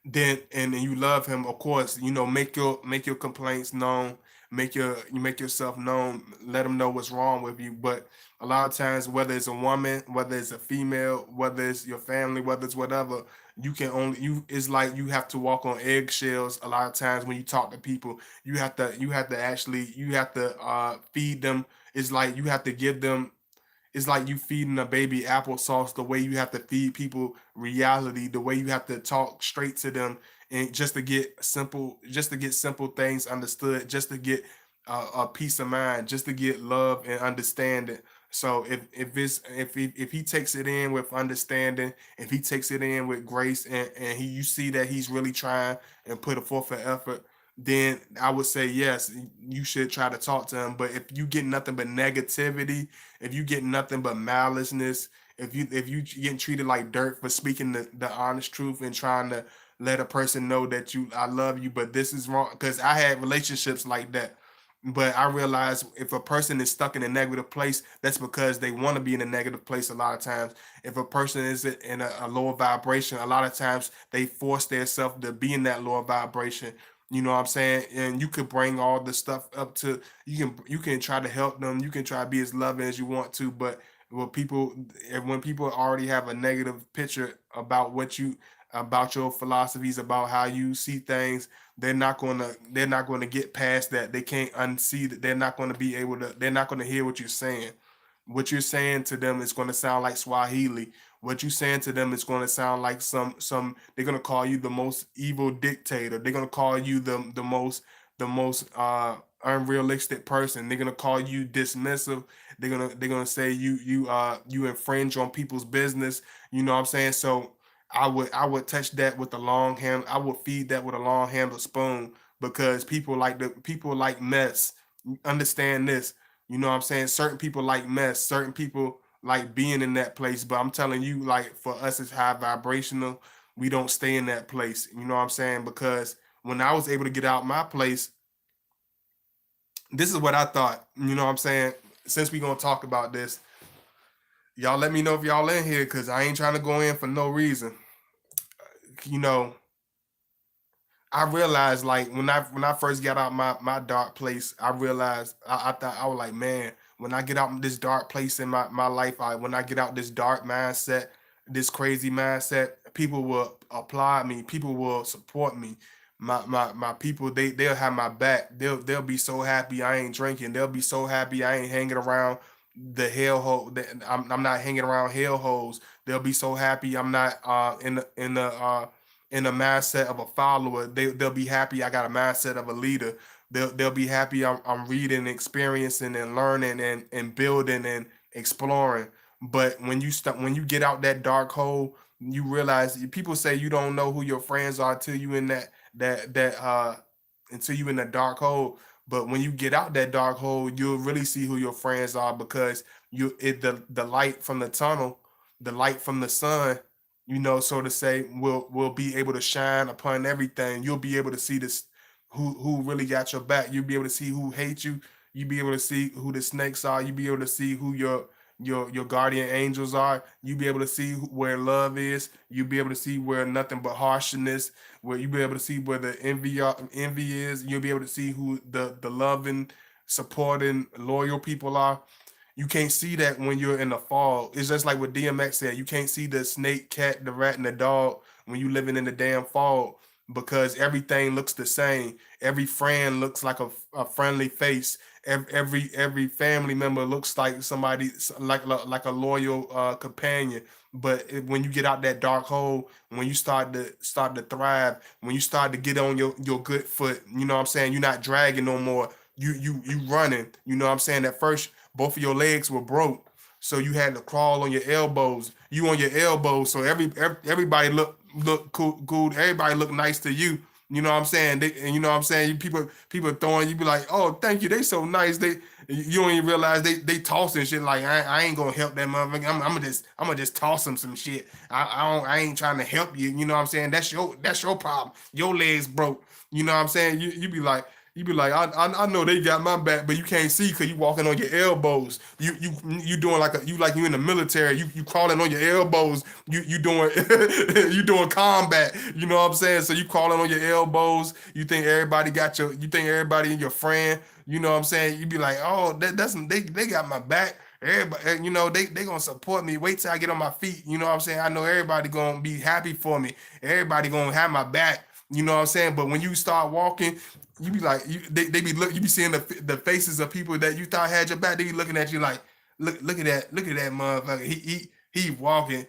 [SPEAKER 1] then and you love him, of course, you know, make your complaints known, you make yourself known, let him know what's wrong with you. But a lot of times, whether it's a woman, whether it's a female, whether it's your family, whether it's whatever, you can only you it's like you have to walk on eggshells a lot of times when you talk to people. You have to feed them. It's like you have to give them, it's like you feeding a baby applesauce, the way you have to feed people reality, the way you have to talk straight to them, and just to get simple things understood, just to get a peace of mind, just to get love and understanding. So if he takes it in with understanding, if he takes it in with grace, and you see that he's really trying and put a forth of effort, then I would say yes, you should try to talk to him. But if you get nothing but negativity, if you get nothing but maliceness, if you getting treated like dirt for speaking the honest truth and trying to let a person know that I love you, but this is wrong. Because I had relationships like that. But I realize if a person is stuck in a negative place, that's because they want to be in a negative place a lot of times. If a person is in a lower vibration, a lot of times they force themselves to be in that lower vibration. You know what I'm saying? And you could bring all the stuff up to you can try to help them. You can try to be as loving as you want to, but when people already have a negative picture about about your philosophies, about how you see things, they're not gonna get past that. They can't unsee that. They're not gonna hear what you're saying. What you're saying to them is gonna sound like Swahili. What you're saying to them is gonna sound like some they're gonna call you the most evil dictator. They're gonna call you the most unrealistic person. They're gonna call you dismissive. They're gonna say you infringe on people's business. You know what I'm saying? So I would touch that with a long hand. I would feed that with a long handled spoon because people like mess. Understand this. You know what I'm saying? Certain people like mess. Certain people like being in that place. But I'm telling you, like for us, it's high vibrational. We don't stay in that place. You know what I'm saying? Because when I was able to get out my place, this is what I thought. You know what I'm saying? Since we gonna talk about this, y'all let me know if y'all in here because I ain't trying to go in for no reason. You know, I realized like when I first got out my dark place, I realized I thought I was like, man, when I get out this dark place in my life, when I get out this dark mindset, this crazy mindset, people will applaud me, people will support me. My people, they'll have my back. They'll be so happy I ain't drinking. They'll be so happy I ain't hanging around the hellhole. I'm not hanging around hellholes. They'll be so happy I'm not in the mindset of a follower. They'll be happy I got a mindset of a leader. They'll be happy I'm reading, experiencing, and learning and building and exploring. But when you get out that dark hole, you realize people say you don't know who your friends are till you in that until you in the dark hole. But when you get out that dark hole, you'll really see who your friends are because the light from the tunnel, the light from the sun, so to say, will be able to shine upon everything. You'll be able to see this who really got your back. You'll be able to see who hates you. You'll be able to see who the snakes are. You'll be able to see who your guardian angels are. You'll be able to see where love is. You'll be able to see where nothing but harshness. Where you'll be able to see where the envy is. You'll be able to see who the loving, supporting, loyal people are. You can't see that when you're in the fog. It's just like what DMX said. You can't see the snake, cat, the rat, and the dog when you living in the damn fog because everything looks the same. Every friend looks like a friendly face. Every family member looks like somebody like a loyal companion. But when you get out that dark hole, when you start to thrive, when you start to get on your good foot, you know what I'm saying? You're not dragging no more. You running. You know what I'm saying? At first both of your legs were broke, so you had to crawl on your elbows. You on your elbows, so everybody look cool. Everybody look nice to you. You know what I'm saying? And you know what I'm saying? People throwing you be like, oh, thank you. They so nice. You don't even realize they tossing shit like I ain't gonna help that motherfucker. I'm gonna just toss him some shit. I ain't trying to help you. You know what I'm saying? That's your problem. Your legs broke. You know what I'm saying? You be like, I know they got my back, but you can't see because you walking on your elbows. You doing like you in the military. You crawling on your elbows. You doing you doing combat. You know what I'm saying? So you crawling on your elbows. You think everybody in your friend. You know what I'm saying? You be like, oh, they got my back. Everybody, they gonna support me. Wait till I get on my feet. You know what I'm saying? I know everybody gonna be happy for me. Everybody gonna have my back. You know what I'm saying? But when you start walking, you be like, you be seeing the faces of people that you thought had your back. They be looking at you like, look at that motherfucker. He walking.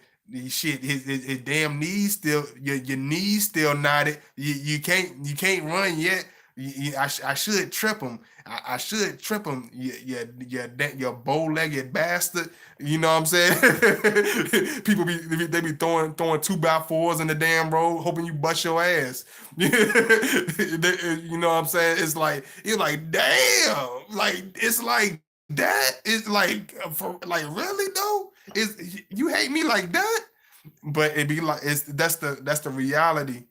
[SPEAKER 1] Shit, his damn knees still your knees still knotted. You can't run yet. I should trip him. I should trip him. Your bow-legged bastard. You know what I'm saying? People they be throwing 2x4s in the damn road, hoping you bust your ass. You know what I'm saying? It's like damn, like it's like that. It's like like really though. Is you hate me like that? But it be like that's the reality.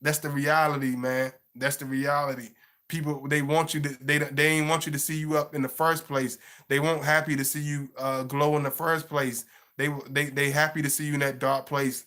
[SPEAKER 1] That's the reality, man. That's the reality. People, they want you to, they ain't want you to see you up in the first place. They won't happy to see you glow in the first place. They happy to see you in that dark place.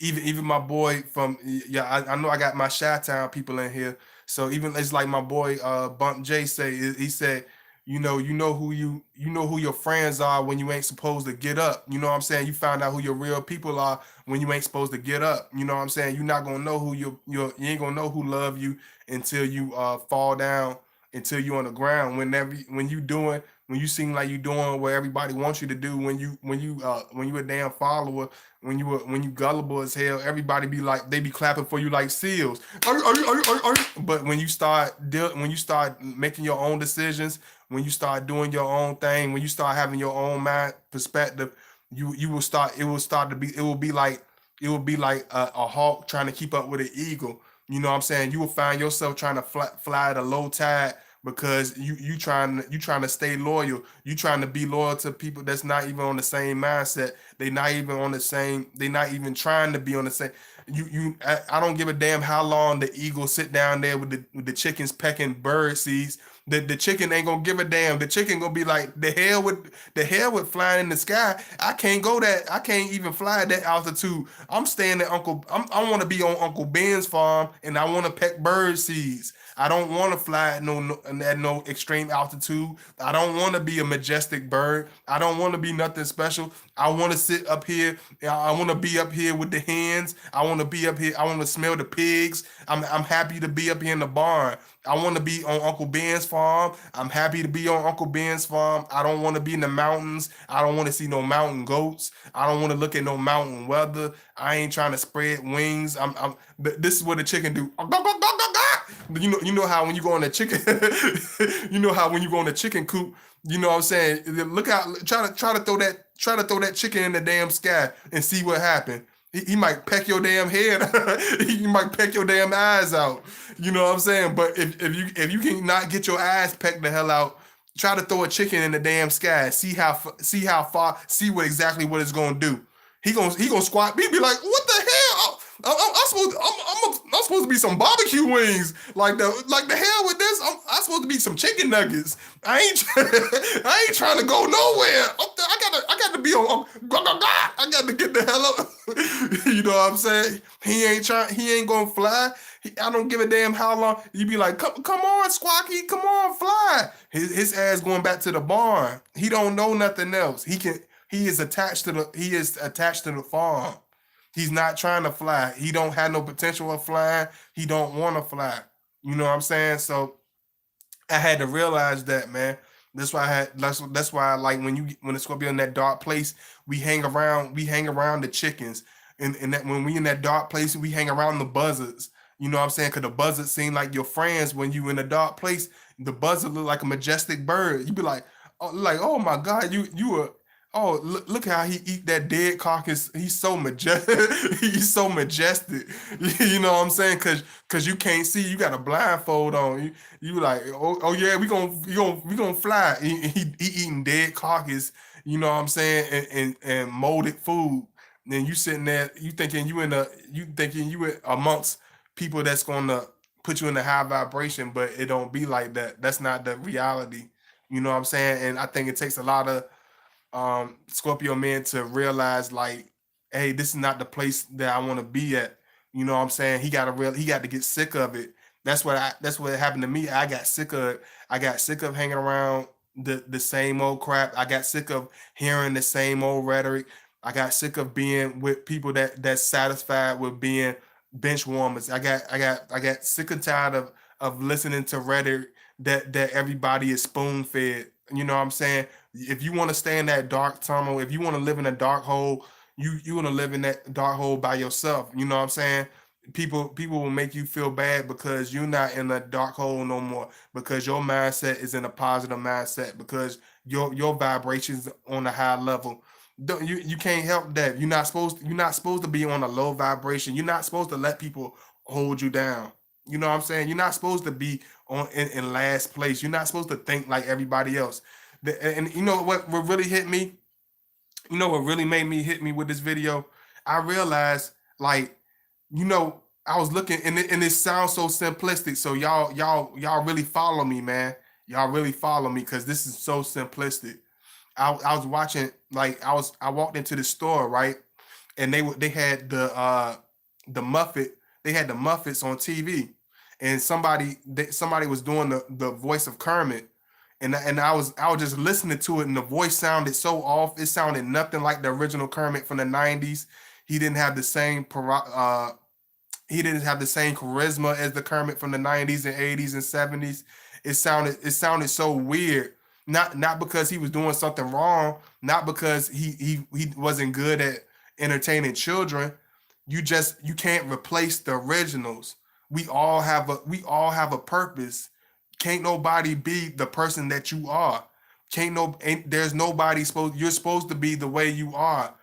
[SPEAKER 1] Even my boy from, yeah, I know I got my Chi-Town people in here. So even it's like my boy Bump J say, he said, you know who your friends are when you ain't supposed to get up. You know what I'm saying? You find out who your real people are when you ain't supposed to get up. You know what I'm saying? You're not gonna know who you ain't gonna know who love you until you fall down, until you on the ground. When you seem like you doing what everybody wants you to do, when you a damn follower, when you gullible as hell, everybody be like, they be clapping for you like seals. But when you start making your own decisions, when you start doing your own thing, when you start having your own mind perspective, you will start. It will start to be. It will be like a hawk trying to keep up with an eagle. You know what I'm saying? You will find yourself trying to fly at a low tide because you trying to stay loyal. You trying to be loyal to people that's not even on the same mindset. They not even on the same. They not even trying to be on the same. I don't give a damn how long the eagle sit down there with the chickens pecking bird seeds. The chicken ain't gonna give a damn. The chicken gonna be like, the hell with flying in the sky. I can't go that. I can't even fly at that altitude. I'm staying at I want to be on Uncle Ben's farm, and I want to peck bird seeds. I don't want to fly at no extreme altitude. I don't want to be a majestic bird. I don't want to be nothing special. I want to sit up here. I want to be up here with the hens. I want to be up here. I want to smell the pigs. I'm happy to be up here in the barn. I want to be on Uncle Ben's farm. I'm happy to be on Uncle Ben's farm. I don't want to be in the mountains. I don't want to see no mountain goats. I don't want to look at no mountain weather. I ain't trying to spread wings. This is what a chicken do. You know how when you go in a chicken, you know how when you go in a chicken coop, you know what I'm saying? Look out, try to throw that chicken in the damn sky and see what happened. He might peck your damn head. He might peck your damn eyes out. You know what I'm saying? But if you can not get your eyes pecked the hell out, try to throw a chicken in the damn sky. See how far. See what exactly what it's gonna do. He gonna squat. He be like, what the hell? I'm supposed to be some barbecue wings. Like the hell with this. I'm supposed to be some chicken nuggets. I ain't trying to go nowhere. I got to be on. I got to get the hell up. You know what I'm saying? He ain't trying. He ain't gonna fly. I don't give a damn how long. You be like, come on, Squawky, come on, fly. His ass going back to the barn. He don't know nothing else. He is attached to the farm. He's not trying to fly. He don't have no potential of flying. He don't want to fly. You know what I'm saying? So I had to realize that, man. That's why I like when the Scorpio in that dark place, we hang around the chickens. And that when we in that dark place, we hang around the buzzards. You know what I'm saying? Cause the buzzards seem like your friends when you in a dark place. The buzzard look like a majestic bird. You be oh my God, you were. Oh, look how he eat that dead carcass. He's so majestic. He's so majestic. You know what I'm saying? Cause you can't see. You got a blindfold on. You like, oh yeah, we gonna fly. He eating dead carcass. You know what I'm saying? And molded food. Then you sitting there. You thinking you amongst people that's gonna put you in a high vibration, but it don't be like that. That's not the reality. You know what I'm saying? And I think it takes a lot of Scorpio men to realize like, hey, this is not the place that I want to be at. You know what I'm saying? He got to get sick of it. That's what happened to me. I got sick of it. I got sick of hanging around the same old crap. I got sick of hearing the same old rhetoric. I got sick of being with people that's satisfied with being bench warmers. I got sick and tired of listening to rhetoric that everybody is spoon fed. You know what I'm saying? If you want to stay in that dark tunnel, if you want to live in a dark hole, you want to live in that dark hole by yourself. You know what I'm saying? People will make you feel bad because you're not in a dark hole no more, because your mindset is in a positive mindset, because your vibrations on a high level. You can't help that. You're not supposed to be on a low vibration. You're not supposed to let people hold you down. You know what I'm saying? You're not supposed to be in last place. You're not supposed to think like everybody else. And you know what really hit me? You know what really made me hit me with this video? I realized, like, you know, I was looking, and it sounds so simplistic. So y'all really follow me, man. Y'all really follow me because this is so simplistic. I was watching, like, I walked into the store, right, and they had the Muppet they had the Muppets on TV, and somebody was doing the voice of Kermit, and I was just listening to it, and the voice sounded so off. It sounded nothing like the original Kermit from the '90s. He didn't have the same he didn't have the same charisma as the Kermit from the '90s and '80s and '70s. It sounded so weird. Not because he was doing something wrong, not because he wasn't good at entertaining children. You can't replace the originals. We all have a purpose. Can't nobody be the person that you are. Can't no ain't there's nobody supposed You're supposed to be the way you are.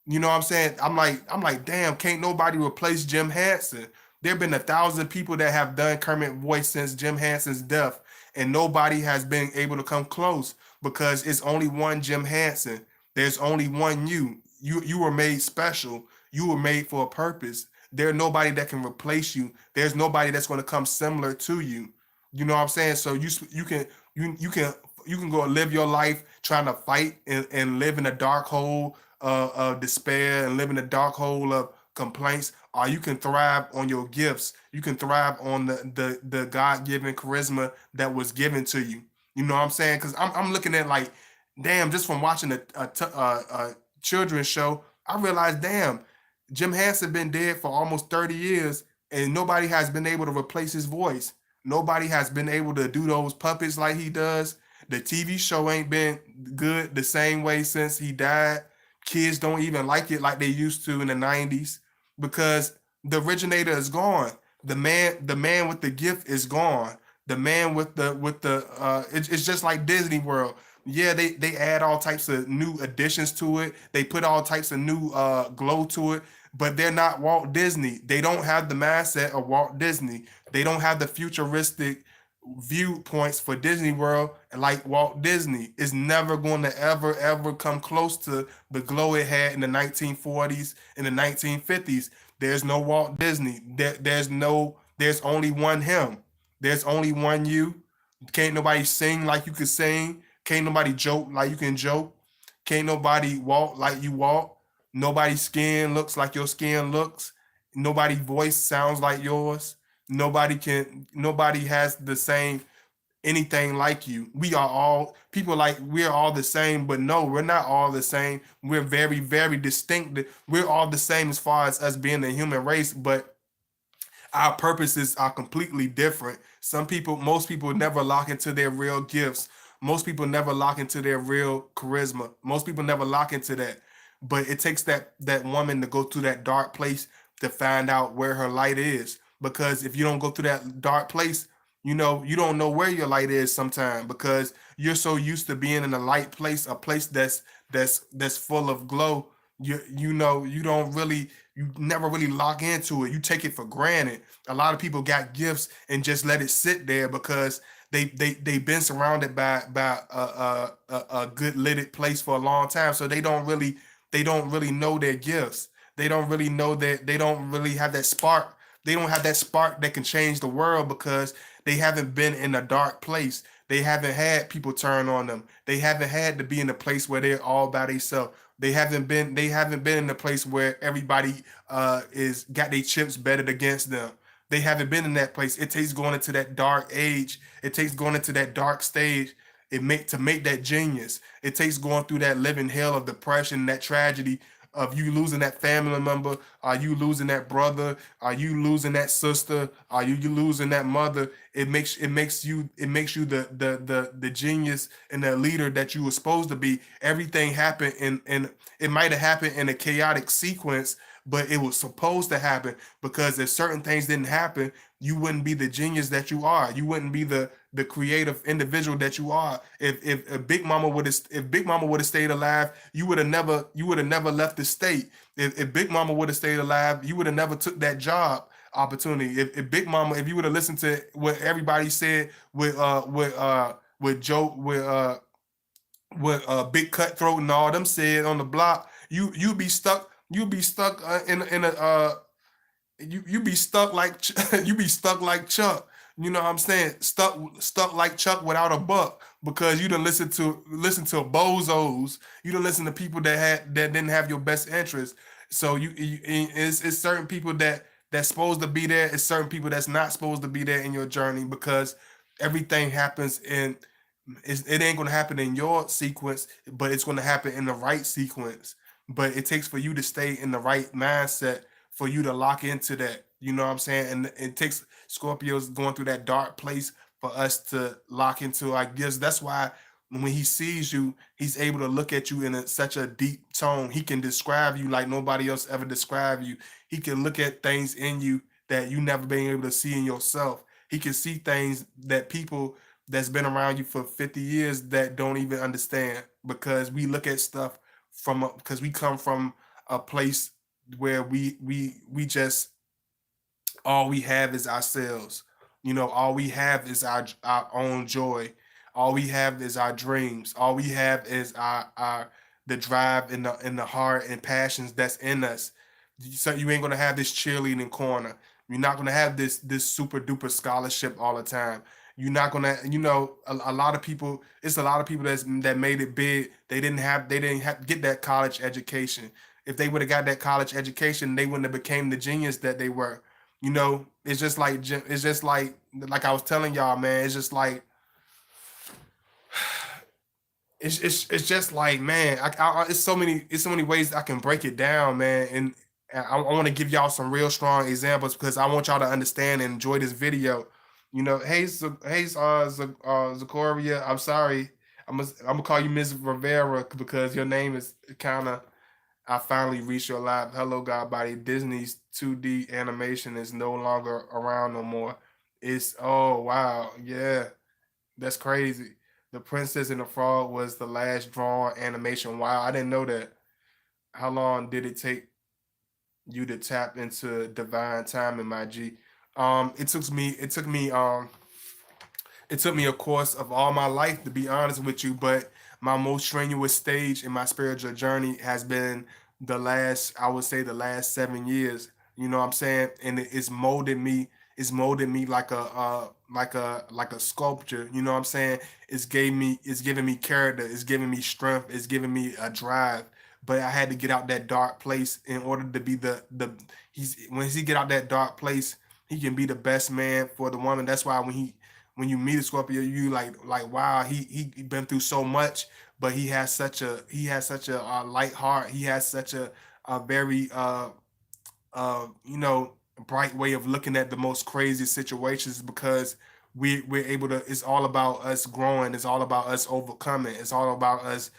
[SPEAKER 1] You know what I'm saying? I'm like, damn, can't nobody replace Jim Henson. There have been 1,000 people that have done Kermit voice since Jim Henson's death, and nobody has been able to come close because it's only one Jim Henson. There's only one you. You were made special. You were made for a purpose. There's nobody that can replace you. There's nobody that's going to come similar to you. You know what I'm saying? So you can go live your life trying to fight and live in a dark hole of despair and live in a dark hole of complaints, or you can thrive on your gifts. You can thrive on the God given charisma that was given to you. You know what I'm saying? Because I'm looking at, like, damn, just from watching a children's show, I realized, damn, Jim Henson been dead for almost 30 years, and nobody has been able to replace his voice. Nobody has been able to do those puppets like he does. The TV show ain't been good the same way since he died. Kids don't even like it like they used to in the '90s because the originator is gone. The man with the gift is gone. The man it's just like Disney World. Yeah, they add all types of new additions to it. They put all types of new glow to it, but they're not Walt Disney. They don't have the mindset of Walt Disney. They don't have the futuristic viewpoints for Disney World, and like Walt Disney is never going to ever come close to the glow it had in the 1940s and the 1950s. There's no Walt Disney. There's only one him. There's only one you. Can't nobody sing like you can sing. Can't nobody joke like you can joke. Can't nobody walk like you walk. Nobody's skin looks like your skin looks. Nobody's voice sounds like yours. Nobody has the same anything like you. We are all people, like we're all the same, but no, we're not all the same. We're very, very distinct. We're all the same as far as us being the human race, but our purposes are completely different. Most people never lock into their real gifts. Most people never lock into their real charisma. Most people never lock into that. But it takes that woman to go through that dark place to find out where her light is. Because if you don't go through that dark place, you don't know where your light is sometimes because you're so used to being in a light place, a place that's full of glow. You never really lock into it. You take it for granted. A lot of people got gifts and just let it sit there because they've been surrounded by a good lit place for a long time, so they don't really know their gifts. They don't really know that they don't really have that spark. They don't have that spark that can change the world because they haven't been in a dark place. They haven't had people turn on them. They haven't had to be in a place where they're all by themselves. They haven't been in a place where everybody is got their chips betted against them. They haven't been in that place. It takes going into that dark age. It takes going into that dark stage. To make that genius. It takes going through that living hell of depression, that tragedy of you losing that family member. Are you losing that brother? Are you losing that sister? Are you losing that mother? It makes you the genius and the leader that you were supposed to be. Everything happened and it might have happened in a chaotic sequence, but it was supposed to happen because if certain things didn't happen, you wouldn't be the genius that you are. You wouldn't be the creative individual that you are. If Big Mama would have stayed alive, you would have never left the state. If Big Mama would have stayed alive, you would have never took that job opportunity. If you would have listened to what everybody said with Joe with Big Cutthroat and all them said on the block, you'd be stuck in a you be stuck like you be stuck like Chuck. You know what I'm saying? Stuck like Chuck without a buck because you done listen to bozos. You done listen to people that didn't have your best interest. So it's certain people that's supposed to be there. It's certain people that's not supposed to be there in your journey because everything happens in it ain't gonna happen in your sequence, but it's gonna happen in the right sequence. But it takes for you to stay in the right mindset for you to lock into that. You know what I'm saying? And it takes Scorpios going through that dark place for us to lock into. I guess that's why when he sees you, he's able to look at you in such a deep tone. He can describe you like nobody else ever described you. He can look at things in you that you never been able to see in yourself. He can see things that people that's been around you for 50 years that don't even understand because we look at stuff because we come from a place where we just all we have is ourselves. All we have is our own joy. All we have is our dreams. All we have is our the drive and the heart and passions that's in us. So you ain't gonna have this cheerleading corner. You're not gonna have this super duper scholarship all the time. You're not gonna, a lot of people. It's a lot of people that made it big. They didn't have get that college education. If they would have got that college education, they wouldn't have became the genius that they were. It's just like I was telling y'all, man. It's just like, man. It's so many ways I can break it down, man. And I want to give y'all some real strong examples because I want y'all to understand and enjoy this video. Hey, Zakoria, I'm sorry. I'm gonna call you Miss Rivera because your name is kind of. I finally reached your live. Hello, God body. Disney's 2D animation is no longer around no more. It's oh wow, yeah, that's crazy. The Princess and the Frog was the last drawn animation. Wow, I didn't know that. How long did it take you to tap into divine time in my G? It took me a course of all my life to be honest with you, but my most strenuous stage in my spiritual journey has been I would say the last 7 years. You know what I'm saying? And it's molded me like a sculpture. You know what I'm saying? It's giving me character, it's giving me strength, it's giving me a drive. But I had to get out that dark place in order to be the he's when he get out that dark place, he can be the best man for the woman. That's why when you meet a Scorpio, you like wow, he been through so much, but he has such a light heart. He has such a very bright way of looking at the most crazy situations because we're able to. It's all about us growing. It's all about us overcoming. It's all about us,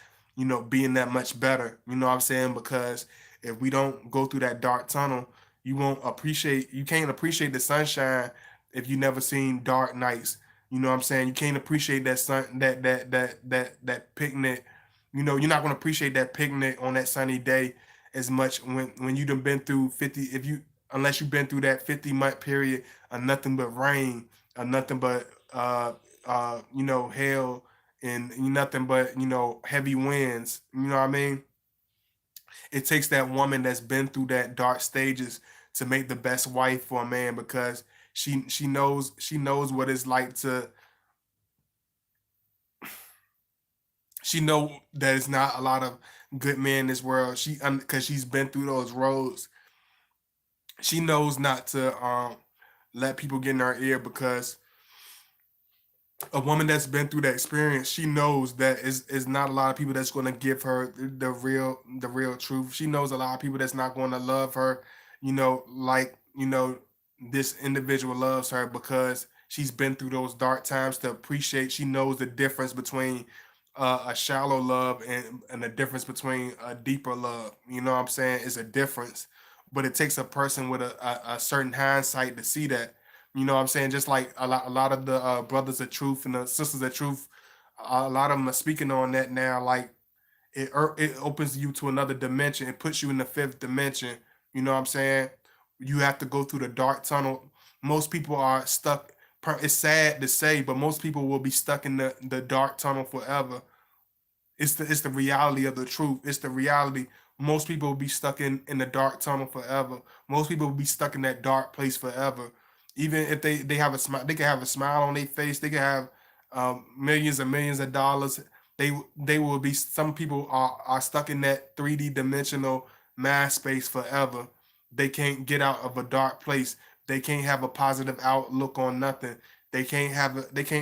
[SPEAKER 1] being that much better. You know what I'm saying? Because if we don't go through that dark tunnel, you can't appreciate the sunshine if you never seen dark nights. You know what I'm saying? You can't appreciate that sun that picnic. You're not gonna appreciate that picnic on that sunny day as much when you done been through 50 if you unless you've been through that 50-month period of nothing but rain, or nothing but hail, and nothing but heavy winds. You know what I mean? It takes that woman that's been through that dark stages to make the best wife for a man because she knows what it's like to she know that it's not a lot of good men in this world. Because she's been through those roads. She knows not to let people get in her ear because a woman that's been through that experience, she knows that is not a lot of people that's going to give her the real truth. She knows a lot of people that's not going to love her, like this individual loves her because she's been through those dark times to appreciate. She knows the difference between a shallow love and the difference between a deeper love. You know what I'm saying? It's a difference, but it takes a person with a certain hindsight to see that. You know what I'm saying? Just like a lot of the brothers of truth and the sisters of truth, a lot of them are speaking on that now. Like it opens you to another dimension. It puts you in the fifth dimension. You know what I'm saying? You have to go through the dark tunnel. Most people are stuck. It's sad to say, but most people will be stuck in the dark tunnel forever. It's the reality of the truth. It's the reality. most people will be stuck in the dark tunnel forever. Most people will be stuck in that dark place forever. Even if they have a smile, they can have a smile on their face. They can have millions and millions of dollars. They will be. Some people are stuck in that 3D dimensional mass space forever. They can't get out of a dark place. They can't have a positive outlook on nothing. They can't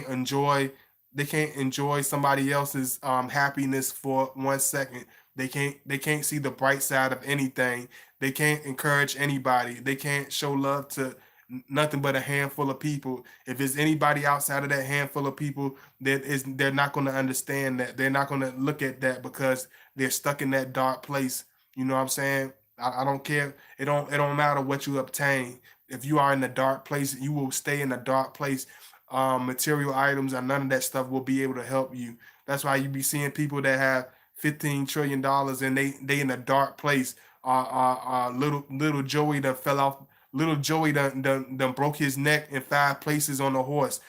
[SPEAKER 1] enjoy. They can't enjoy somebody else's happiness for 1 second. They can't see the bright side of anything. They can't encourage anybody. They can't show love to nothing but a handful of people. If it's anybody outside of that handful of people, they're not going to understand that. They're not going to look at that because they're stuck in that dark place. You know what I'm saying? I don't care. It don't matter what you obtain. If you are in the dark place, you will stay in the dark place. Material items or none of that stuff will be able to help you. That's why you be seeing people that have $15 trillion and they in a dark place. Little Joey that fell off. Little Joey done broke his neck in 5 places on a horse.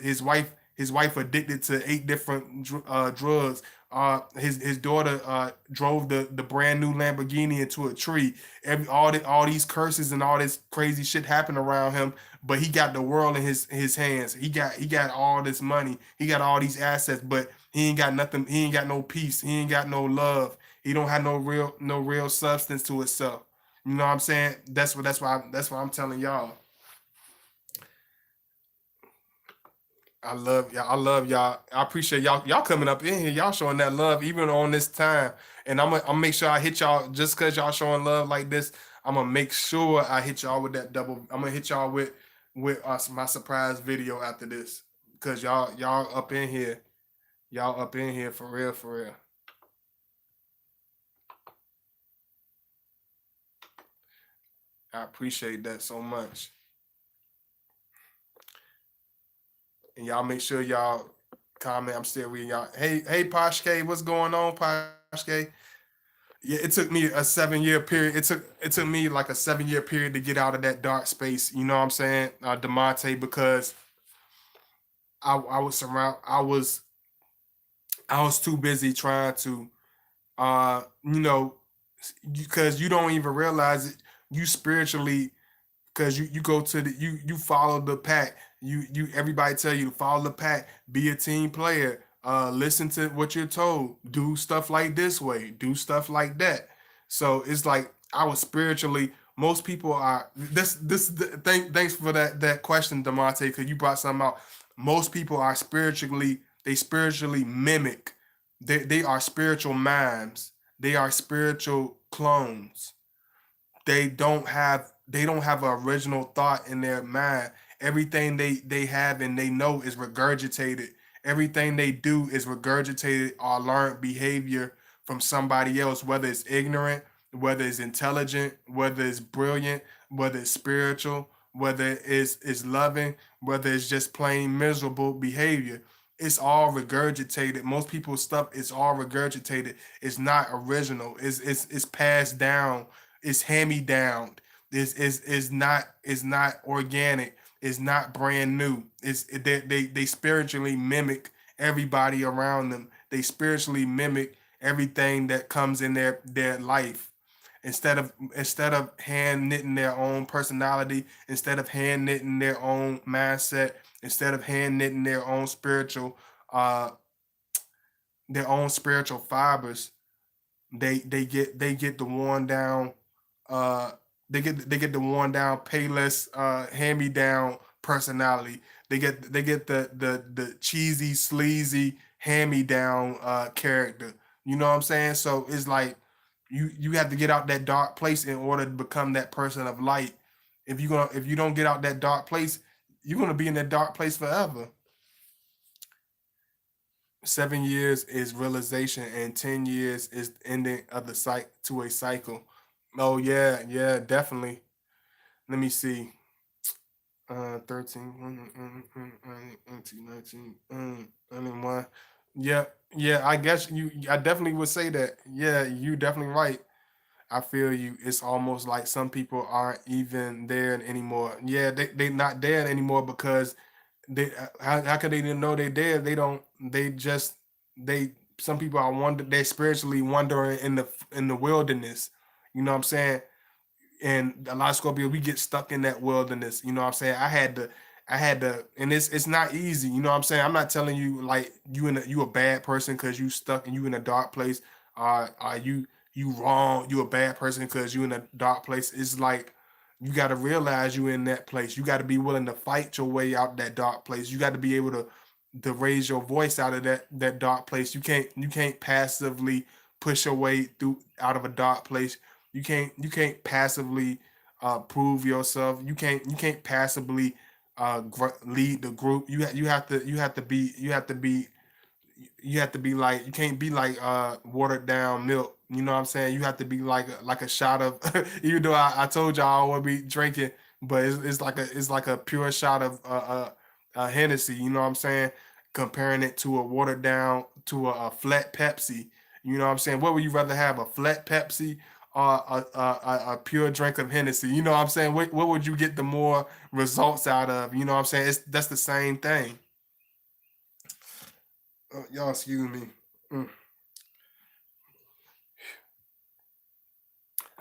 [SPEAKER 1] His wife addicted to 8 different drugs. His daughter drove the brand new Lamborghini into a tree. All these curses and all this crazy shit happened around him, but he got the world in his hands. He got all this money. He got all these assets, but he ain't got nothing. He ain't got no peace. He ain't got no love. He don't have no real substance to himself. You know what I'm saying? That's what I'm telling y'all. I love y'all. I love y'all. I appreciate y'all coming up in here. Y'all showing that love even on this time. And I'm make sure I hit y'all just cause y'all showing love like this. I'm gonna make sure I hit y'all with that double. I'm gonna hit y'all with my surprise video after this. Cause y'all up in here. Y'all up in here for real, for real. I appreciate that so much. And y'all make sure y'all comment. I'm still reading y'all. Hey, Poshke, what's going on, Poshke? Yeah, it took me a 7 year period. It took me like a 7 year period to get out of that dark space. You know what I'm saying, Demonte? Because I was surround. I was too busy trying to you know because you don't even realize it. You spiritually because you go to you follow the pack. You everybody tell you to follow the pack, be a team player, listen to what you're told, do stuff like this way, do stuff like that. So it's like I was spiritually. Most people are thanks for that question, Demonte, because you brought something out. Most people are spiritually. They spiritually mimic. They are spiritual mimes. They are spiritual clones. They don't have an original thought in their mind. Everything they have and they know is regurgitated. Everything they do is regurgitated or learned behavior from somebody else, whether it's ignorant, whether it's intelligent, whether it's brilliant, whether it's spiritual, whether it's loving, whether it's just plain miserable behavior. It's all regurgitated. Most people's stuff is all regurgitated. It's not original. It's passed down. It's hand me down. This is not organic. It's not brand new. They spiritually mimic everybody around them. They spiritually mimic everything that comes in their life. Instead of hand knitting their own personality, instead of hand knitting their own mindset, instead of hand knitting uh their own spiritual fibers, they get the worn down uh they get the worn down payless hand me down personality. They get the cheesy sleazy hand me down character. You know what I'm saying? So it's like you have to get out that dark place in order to become that person of light. If you don't get out that dark place, you're gonna be in that dark place forever. 7 years is realization, and 10 years is ending of the to a cycle. Oh yeah, yeah, definitely. Let me see. 13, 18, 19, 21. Yeah, yeah. I guess I definitely would say that. Yeah, you definitely right. I feel you. It's almost like some people aren't even there anymore. Yeah, they not there anymore because how could they even know they're there? They don't. They just they. some people are wonder they're spiritually wandering in the wilderness. You know what I'm saying? And a lot of Scorpio, we get stuck in that wilderness. You know what I'm saying? I had to, and it's not easy. You know what I'm saying? I'm not telling you like you a bad person because you stuck and you in a dark place. Are you wrong? You a bad person because you in a dark place. It's like you got to realize you in that place. You got to be willing to fight your way out that dark place. You got to be able to raise your voice out of that dark place. You can't passively push your way through out of a dark place. You can't passively prove yourself. You can't passively lead the group. You have to be like you can't be like watered down milk. You know what I'm saying? You have to be like a shot of even though I told y'all I would be drinking, but it's like a pure shot of Hennessy. You know what I'm saying? Comparing it to a watered down to a flat Pepsi. You know what I'm saying? What would you rather have, a flat Pepsi or a pure drink of Hennessy? You know what I'm saying? What would you get the more results out of? You know what I'm saying? That's the same thing. Y'all excuse me. Mm.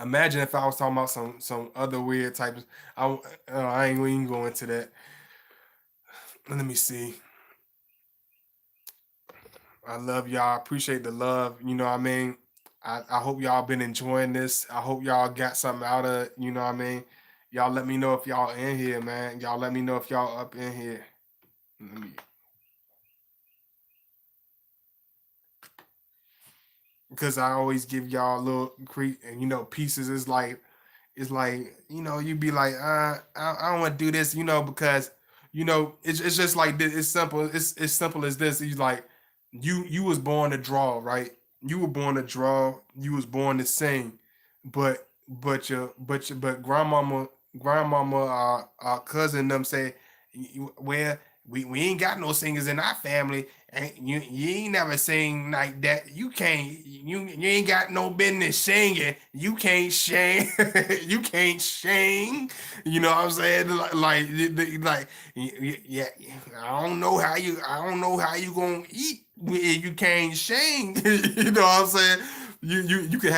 [SPEAKER 1] Imagine if I was talking about some other weird types. I ain't even go into that. Let me see. I love y'all. Appreciate the love. You know what I mean? I hope y'all been enjoying this. I hope y'all got something out of it. You know what I mean? Y'all let me know if y'all in here, man. Y'all let me know if y'all up in here. Let me, because I always give y'all a little and pieces. It's like you be like I don't want to do this because it's just like this. It's simple. It's simple as this. He's like you was born to draw, right? You were born to draw. You was born to sing, but grandmama cousin them say, well, we ain't got no singers in our family, and you ain't never sing like that. You ain't got no business singing. You can't sing. You can't sing. You know what I'm saying? Like yeah. I don't know how you gonna eat if you can't sing. You know what I'm saying? You could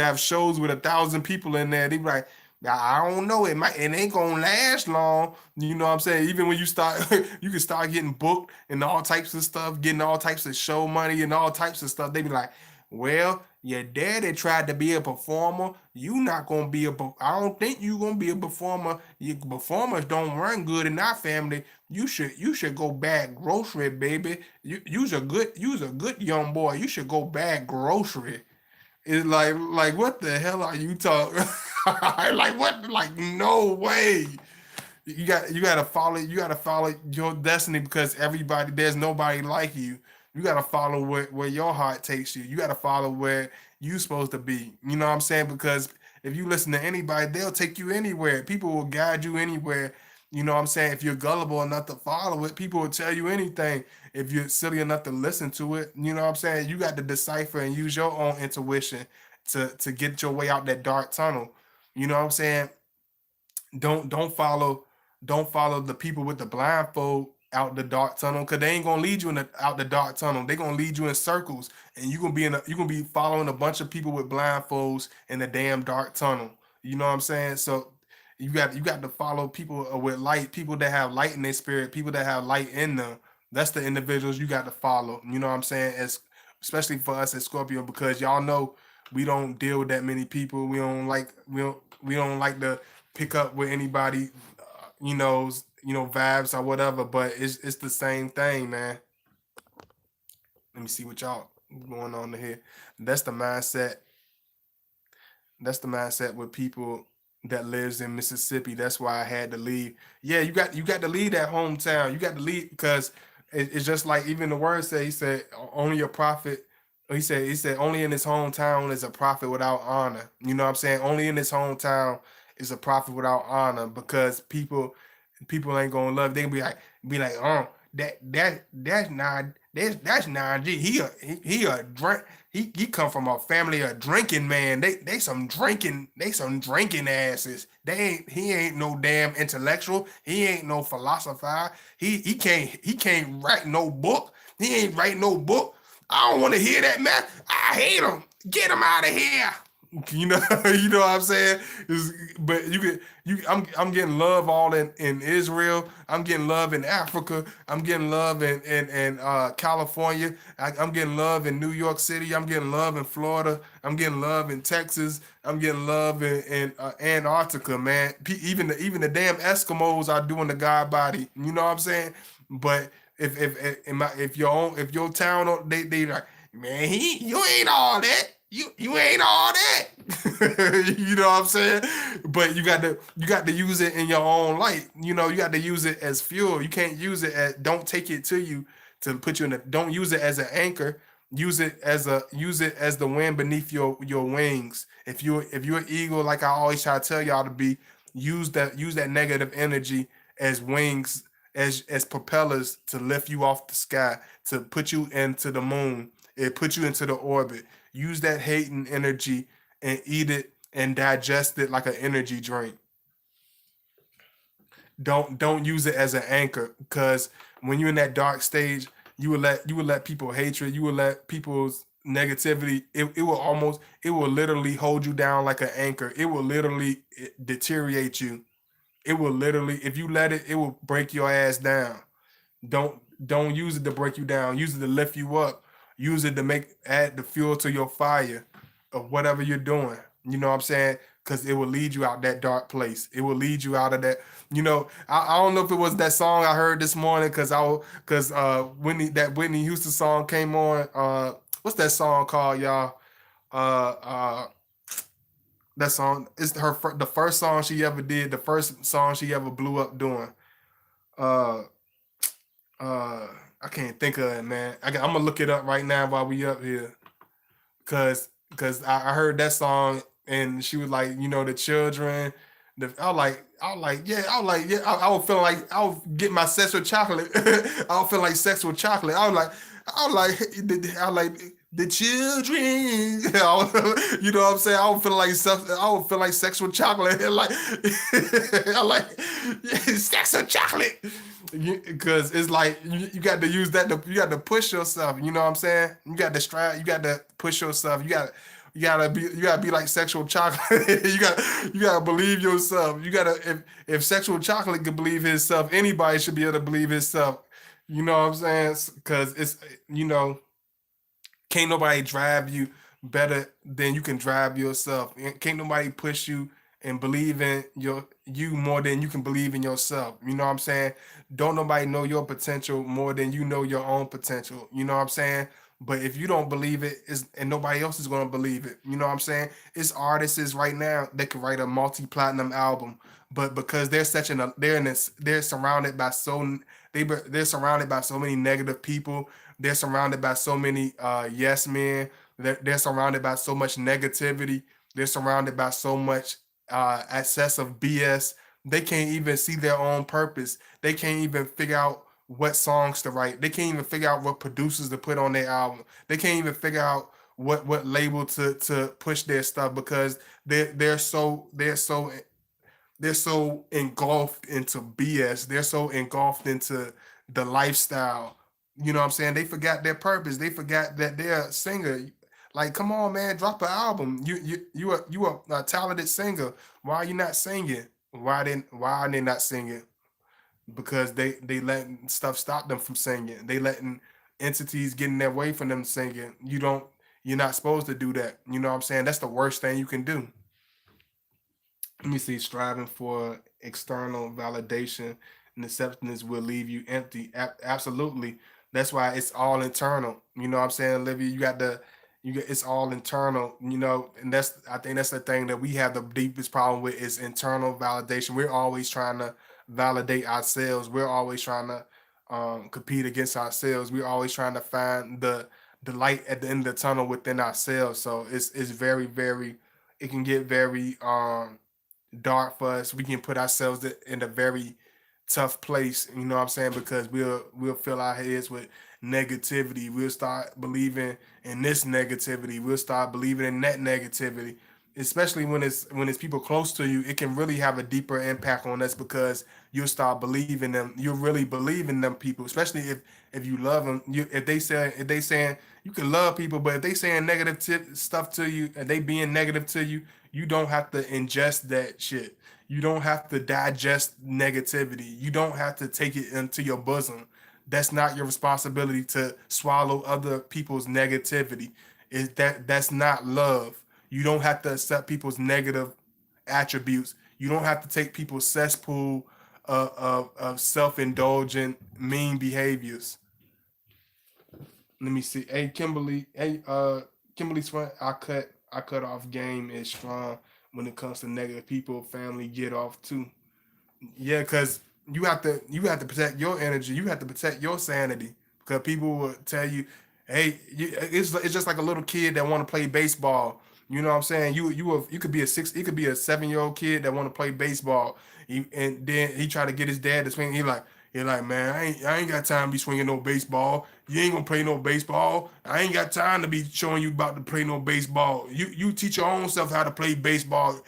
[SPEAKER 1] have shows with 1,000 people in there. They be like, I don't know. It ain't gonna last long. You know what I'm saying? Even when you start, you can start getting booked and all types of stuff, getting all types of show money and all types of stuff. They be like, well, your daddy tried to be a performer. You not gonna be I don't think you gonna be a performer. You performers don't run good in our family. You should go bag grocery, baby. You's a good young boy. You should go bag grocery. It's like what the hell are you talking? Like what? Like no way. You gotta follow your destiny because there's nobody like you. You gotta follow where your heart takes you. You gotta follow where you supposed to be. You know what I'm saying? Because if you listen to anybody, they'll take you anywhere. People will guide you anywhere. You know what I'm saying? If you're gullible enough to follow it, people will tell you anything. If you're silly enough to listen to it, you know what I'm saying? You got to decipher and use your own intuition to get your way out that dark tunnel. You know what I'm saying? Don't follow the people with the blindfold out the dark tunnel because they ain't gonna lead you out the dark tunnel. They gonna lead you in circles, and you gonna be following a bunch of people with blindfolds in the damn dark tunnel. You know what I'm saying? So you got to follow people with light, people that have light in their spirit, people that have light in them. That's the individuals you got to follow. You know what I'm saying? Especially for us at Scorpio, because y'all know we don't deal with that many people. We don't like to pick up with anybody, vibes or whatever. But it's the same thing, man. Let me see what y'all going on here. That's the mindset. That's the mindset with people that lives in Mississippi. That's why I had to leave. Yeah, you got to leave that hometown. You got to leave because it's just like even the word said. He said only a prophet. He said only in his hometown is a prophet without honor. You know what I'm saying? Only in his hometown is a prophet without honor because people ain't gonna love. They can be like, oh, that's not G. He a drink. He come from a family of drinking man. They some drinking asses. He ain't no damn intellectual. He ain't no philosopher. He can't write no book. He ain't write no book. I don't want to hear that, man. I hate him. Get him out of here. You know, you know what I'm saying? But you get you. I'm getting love all in Israel. I'm getting love in Africa. I'm getting love in California. I'm getting love in New York City. I'm getting love in Florida. I'm getting love in Texas. I'm getting love in Antarctica, man. Even the damn Eskimos are doing the God body. You know what I'm saying? But if your town they like, man, you ain't all that. You ain't all that. You know what I'm saying? But you got to use it in your own light. You know, you got to use it as fuel. You can't use it as, don't take it to you to put you in a, don't use it as an anchor. Use it as the wind beneath your wings. If you're an eagle, like I always try to tell y'all to be, use that negative energy as wings, as propellers to lift you off the sky, to put you into the moon, it put you into the orbit. Use that hating energy and eat it and digest it like an energy drink. Don't use it as an anchor, because when you're in that dark stage, you will let people hatred, you will let people's negativity, it will literally hold you down like an anchor. It will literally deteriorate you. It will literally, if you let it, it will break your ass down. Don't use it to break you down. Use it to lift you up. Use it to add the fuel to your fire of whatever you're doing. You know what I'm saying? Because it will lead you out that dark place. It will lead you out of that. You know, I don't know if it was that song I heard this morning, because Whitney Houston song came on. What's that song called, y'all? Uh, uh, that song, it's the first song she ever did. The first song she ever blew up doing. Uh, uh, I can't think of it, man. I'm gonna look it up right now while we up here, cause I heard that song and she was like, the children. I was feeling like I was getting my sex with chocolate. I was feeling like sex with chocolate. I was like, I was like the children. You know what I'm saying? I would feel like I would feel like sex with chocolate. Like I like sex with chocolate. Because it's like you got to use that. You got to push yourself. You know what I'm saying? You got to strive. You got to push yourself. You gotta be like sexual chocolate. You gotta believe yourself. You gotta if sexual chocolate can believe himself, anybody should be able to believe himself. You know what I'm saying? Because it's you know can't nobody drive you better than you can drive yourself. Can't nobody push you and believe in you more than you can believe in yourself. You know what I'm saying? Don't nobody know your potential more than you know your own potential. You know what I'm saying? But if you don't believe it, and nobody else is gonna believe it. You know what I'm saying? It's artists right now that could write a multi-platinum album, but because they're such an they're in this, they're surrounded by they're surrounded by so many negative people. They're surrounded by so many yes men. They're surrounded by so much negativity. They're surrounded by so much excessive BS. They can't even see their own purpose. They can't even figure out what songs to write. They can't even figure out what producers to put on their album. They can't even figure out what label to push their stuff, because they're so engulfed into BS. They're so engulfed into the lifestyle. You know what I'm saying? They forgot their purpose. They forgot that they're a singer. Like, come on, man, drop an album. You are a talented singer. Why are you not singing? Why are they not singing? Because they letting stuff stop them from singing. They letting entities get in their way from them singing. You're not supposed to do that. You know what I'm saying? That's the worst thing you can do. Let me see. Striving for external validation and acceptance will leave you empty. Absolutely. That's why it's all internal. You know what I'm saying, Olivia? It's all internal, and I think that's the thing that we have the deepest problem with, is internal validation. We're always trying to validate ourselves. We're always trying to compete against ourselves. We're always trying to find the light at the end of the tunnel within ourselves. So it's very, very, it can get very dark for us. We can put ourselves in a very tough place, you know what I'm saying? Because we'll fill our heads with negativity. We'll start believing in this negativity. We'll start believing in that negativity. Especially when it's people close to you, it can really have a deeper impact on us, because you'll start believing them. You'll really believe in them people, especially if you love them. If they saying You can love people, but if they saying negative stuff to you and they being negative to you, you don't have to ingest that shit. You don't have to digest negativity. You don't have to take it into your bosom. That's not your responsibility to swallow other people's negativity. That's not love. You don't have to accept people's negative attributes. You don't have to take people's cesspool of self-indulgent mean behaviors. Let me see. Hey Kimberly, Kimberly Swan, I cut off game is strong when it comes to negative people, family get off too. Yeah, because you have to protect your energy. You have to protect your sanity because people will tell you, "Hey, it's just like a little kid that want to play baseball." You know what I'm saying? You could be it could be a 7-year-old kid that want to play baseball, and then he try to get his dad to swing. He like, man, I ain't got time to be swinging no baseball. You ain't gonna play no baseball. I ain't got time to be showing you about to play no baseball. You teach your own self how to play baseball.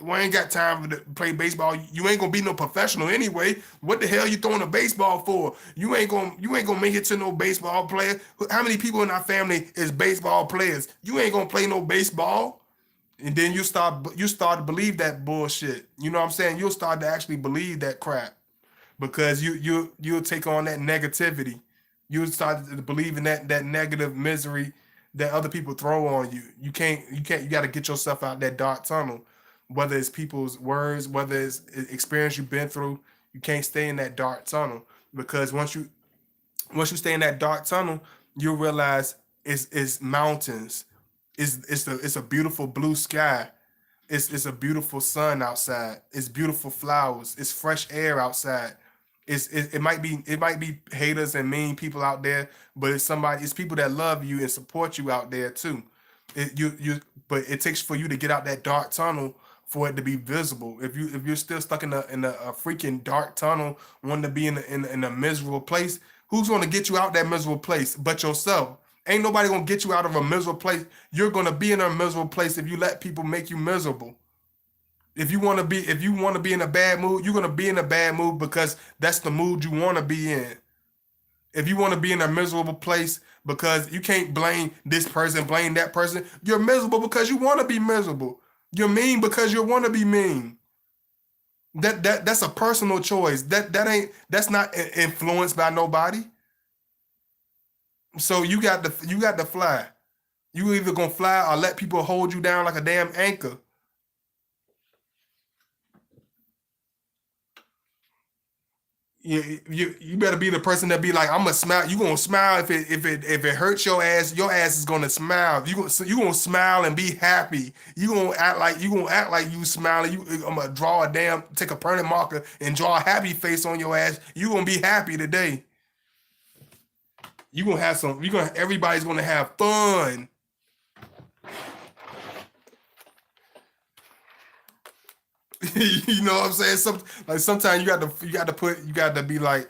[SPEAKER 1] We ain't got time to play baseball. You ain't gonna be no professional anyway. What the hell you throwing a baseball for? You ain't gonna make it to no baseball player. How many people in our family is baseball players? You ain't gonna play no baseball. And then you start to believe that bullshit. You know what I'm saying? You'll start to actually believe that crap because you'll take on that negativity. You'll start to believe in that negative misery that other people throw on you. You got to get yourself out that dark tunnel. Whether it's people's words, whether it's experience you've been through, you can't stay in that dark tunnel because once you stay in that dark tunnel, you'll realize it's mountains. It's a beautiful blue sky. It's a beautiful sun outside. It's beautiful flowers. It's fresh air outside. It might be haters and mean people out there, but it's people that love you and support you out there too. But it takes for you to get out that dark tunnel for it to be visible. If you're still stuck in a freaking dark tunnel, wanting to be in a miserable place, who's going to get you out that miserable place but yourself? Ain't nobody gonna get you out of a miserable place. You're gonna be in a miserable place if you let people make you miserable. If you wanna be in a bad mood, you're gonna be in a bad mood because that's the mood you wanna be in. If you wanna be in a miserable place because you can't blame this person, blame that person, you're miserable because you wanna be miserable. You're mean because you wanna be mean. That's a personal choice. That's not influenced by nobody. So you got to fly. You either gonna fly or let people hold you down like a damn anchor. You better be the person that be like, I'm gonna smile. You gonna smile if it hurts your ass. Your ass is gonna smile. You gonna smile and be happy. You gonna act like you smiling. I'm gonna draw a damn take a permanent marker and draw a happy face on your ass. You gonna be happy today. You gonna have some. You gonna Everybody's gonna have fun. You know what I'm saying? Sometimes you got to be like,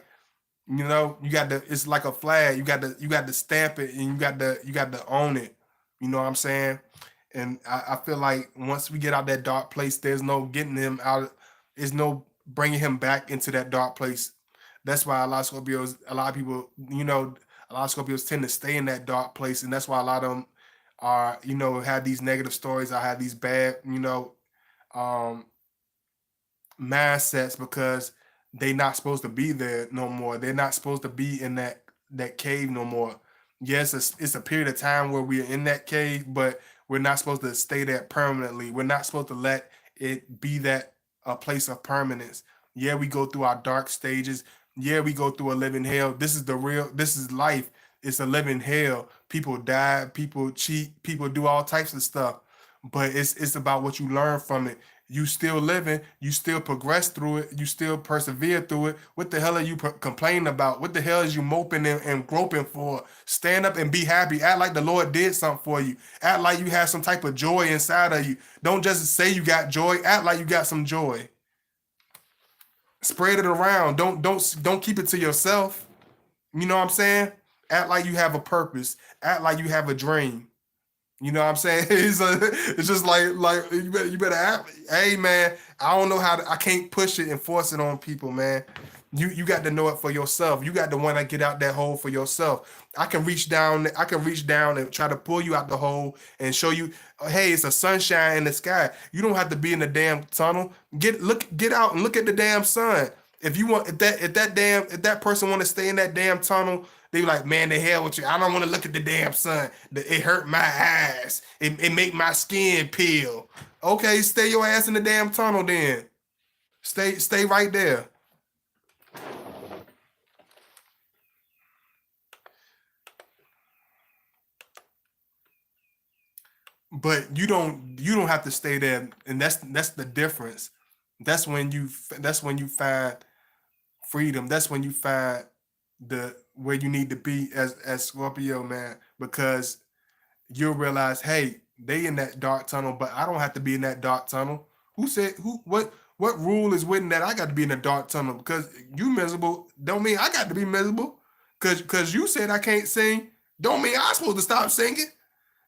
[SPEAKER 1] you got to it's like a flag. You got to stamp it and you got to own it. You know what I'm saying? And I feel like once we get out that dark place, there's no getting him out. There's no bringing him back into that dark place. That's why a lot of people, a lot of Scorpios tend to stay in that dark place, and that's why a lot of them are, have these negative stories. I have these bad, um, mindsets because they not supposed to be there no more. They're not supposed to be in that cave no more. Yes, it's a period of time where we're in that cave, but we're not supposed to stay there permanently. We're not supposed to let it be that a place of permanence. Yeah, we go through our dark stages. Yeah, we go through a living hell. This is life. It's a living hell. People die, people cheat, people do all types of stuff. But it's about what you learn from it. You still living, you still progress through it, you still persevere through it. What the hell are you complaining about? What the hell is you moping and groping for? Stand up and be happy. Act like the Lord did something for you. Act like you have some type of joy inside of you. Don't just say you got joy. Act like you got some joy. Spread it around. Don't keep it to yourself. You know what I'm saying? Act like you have a purpose. Act like you have a dream. You know what I'm saying? It's just like you better act. Hey man, I don't know I can't push it and force it on people, man. You got to know it for yourself. You got to want to get out that hole for yourself. I can reach down. I can reach down and try to pull you out the hole and show you, hey, it's a sunshine in the sky. You don't have to be in the damn tunnel. Get out and look at the damn sun. If you want, if that person want to stay in that damn tunnel, they be like, man, the hell with you. I don't want to look at the damn sun. It hurt my eyes. It make my skin peel. Okay, stay your ass in the damn tunnel then. Stay right there. But you don't have to stay there, and that's the difference. That's when you find freedom. That's when you find the where you need to be as Scorpio, man, because you'll realize, hey, they in that dark tunnel, but I don't have to be in that dark tunnel. Who said who what rule is written that I got to be in the dark tunnel? Because you miserable don't mean I got to be miserable. Cause you said I can't sing, don't mean I'm supposed to stop singing.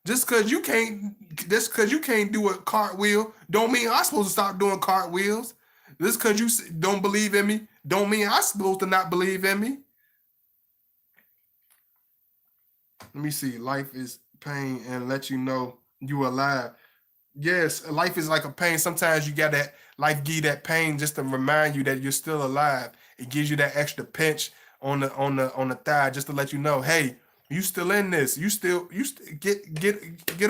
[SPEAKER 1] Just cause you can't do a cartwheel, don't mean I'm supposed to stop doing cartwheels. Just cause you don't believe in me, don't mean I'm supposed to not believe in me. Let me see. Life is pain and let you know you alive. Yes, life is like a pain. Sometimes you got that life give you that pain just to remind you that you're still alive. It gives you that extra pinch on the thigh just to let you know, hey, you still in this. Get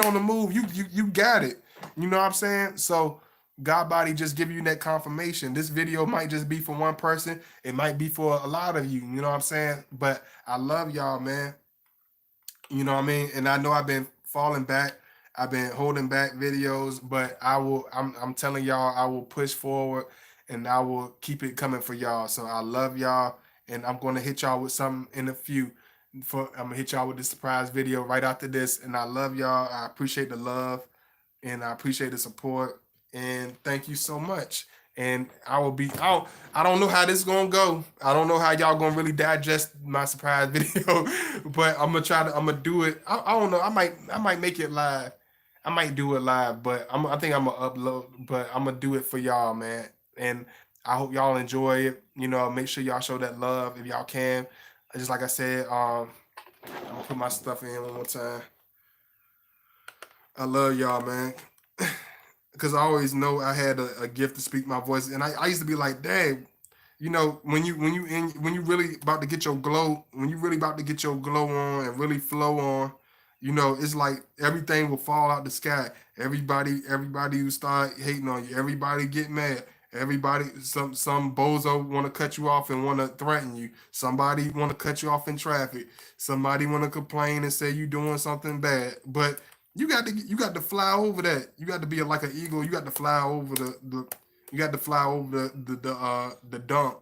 [SPEAKER 1] on the move. You got it. You know what I'm saying? So God body just give you that confirmation. This video might just be for one person. It might be for a lot of you. You know what I'm saying? But I love y'all, man. You know what I mean? And I know I've been falling back. I've been holding back videos, but I'm telling y'all I will push forward and I will keep it coming for y'all. So I love y'all and I'm gonna hit y'all with something in a few. I'm gonna hit y'all with this surprise video right after this. And I love y'all. I appreciate the love and I appreciate the support. And thank you so much. And I don't know how this is gonna go. I don't know how y'all gonna really digest my surprise video, but I'm gonna do it. I don't know. I might make it live. I might do it live, but I think I'm gonna upload, but I'm gonna do it for y'all, man. And I hope y'all enjoy it. Make sure y'all show that love if y'all can. Just like I said, I'm gonna put my stuff in one more time. I love y'all, man. Because I always know I had a gift to speak my voice, and I used to be like, dang, when you really about to get your glow, when you really about to get your glow on and really flow on, it's like everything will fall out the sky. Everybody who start hating on you, everybody get mad. Everybody, some bozo want to cut you off and want to threaten you. Somebody want to cut you off in traffic. Somebody want to complain and say you doing something bad. But you got to fly over that. You got to be like an eagle. You got to fly over you got to fly over the dump.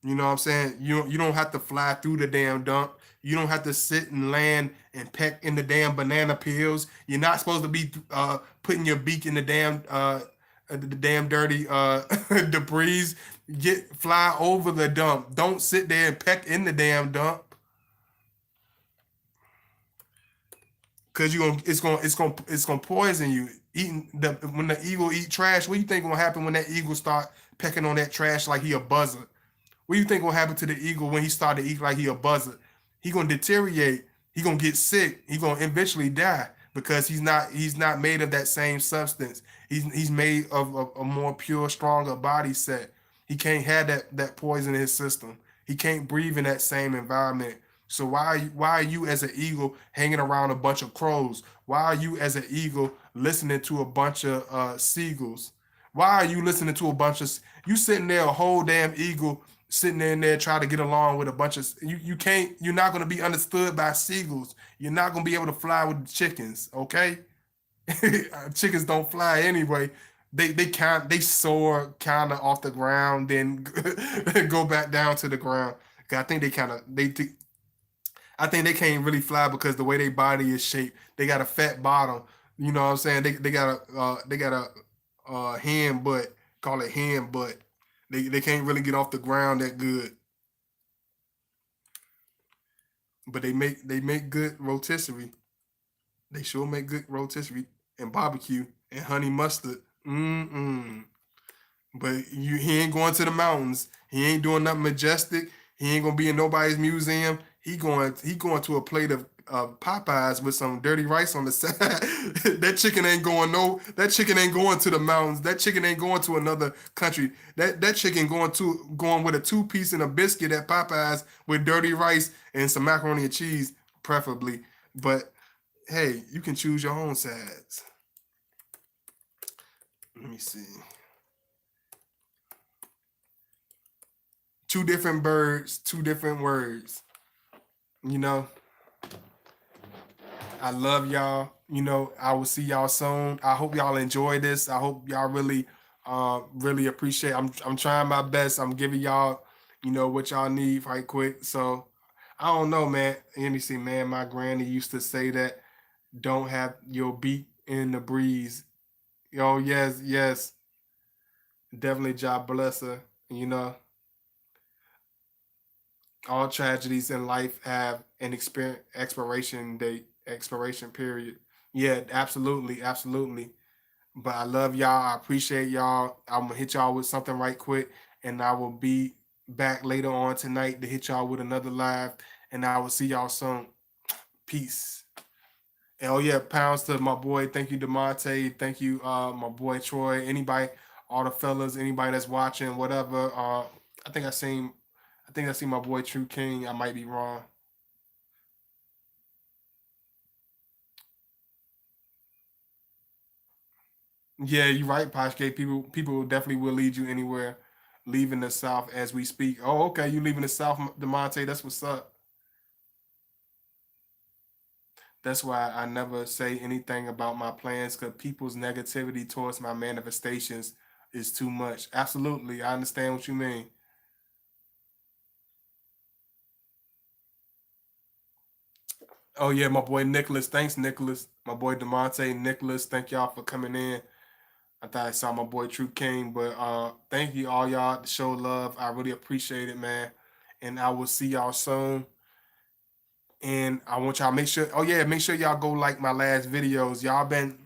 [SPEAKER 1] You know what I'm saying? You don't have to fly through the damn dump. You don't have to sit and land and peck in the damn banana peels. You're not supposed to be putting your beak in the damn dirty debris. Fly over the dump. Don't sit there and peck in the damn dump. Cause it's gonna poison you. Eating when the eagle eat trash, what do you think gonna happen when that eagle start pecking on that trash like he a buzzard? What do you think gonna happen to the eagle when he start to eat like he a buzzard? He gonna deteriorate. He gonna get sick. He gonna eventually die because he's not made of that same substance. He's made of a more pure, stronger body set. He can't have that poison in his system. He can't breathe in that same environment. So why are you as an eagle hanging around a bunch of crows? Why are you as an eagle listening to a bunch of seagulls? Why are you listening to a bunch of you sitting there a whole damn eagle sitting in there trying to get along with a bunch of you can't you're not going to be understood by seagulls. You're not going to be able to fly with chickens, okay? Chickens don't fly anyway. They soar kind of off the ground, then go back down to the ground. 'Cause I think they kind of I think they can't really fly because the way their body is shaped, they got a fat bottom. You know what I'm saying? They got a hand butt, call it hand butt. They can't really get off the ground that good, but they make good rotisserie. They sure make good rotisserie and barbecue and honey mustard. Mm-mm. But he ain't going to the mountains. He ain't doing nothing majestic. He ain't gonna be in nobody's museum. He going to a plate of Popeyes with some dirty rice on the side. That chicken ain't going no. That chicken ain't going to the mountains. That chicken ain't going to another country. That chicken going with a 2 piece and a biscuit at Popeyes with dirty rice and some macaroni and cheese, preferably. But hey, you can choose your own sides. Let me see. Two different birds, two different words. You know, I love y'all. I will see y'all soon. I hope y'all enjoy this. I hope y'all really appreciate. I'm trying my best. I'm giving y'all, what y'all need right quick. So I don't know, man. Let me see, man. My granny used to say that don't have your beat in the breeze. Oh yes, yes, definitely. God bless her. You know, all tragedies in life have an expiration date, expiration period. Yeah, absolutely, absolutely. But I love y'all. I appreciate y'all. I'm gonna hit y'all with something right quick, and I will be back later on tonight to hit y'all with another live. And I will see y'all soon. Peace. And oh yeah, pounds to my boy. Thank you, Demonte. Thank you, my boy Troy. Anybody, all the fellas, anybody that's watching, whatever. I think I seen, I think I see my boy True King. I might be wrong. Yeah, you're right, Poshgate. People definitely will lead you anywhere. Leaving the South as we speak. Oh, okay, you leaving the South, Demonte. That's what's up. That's why I never say anything about my plans because people's negativity towards my manifestations is too much. Absolutely, I understand what you mean. Oh yeah, my boy Nicholas. Thanks, Nicholas. My boy Demonte, Nicholas. Thank y'all for coming in. I thought I saw my boy True King, but thank you all y'all to show love. I really appreciate it, man. And I will see y'all soon. And I want y'all to make sure. Oh yeah, make sure y'all go like my last videos.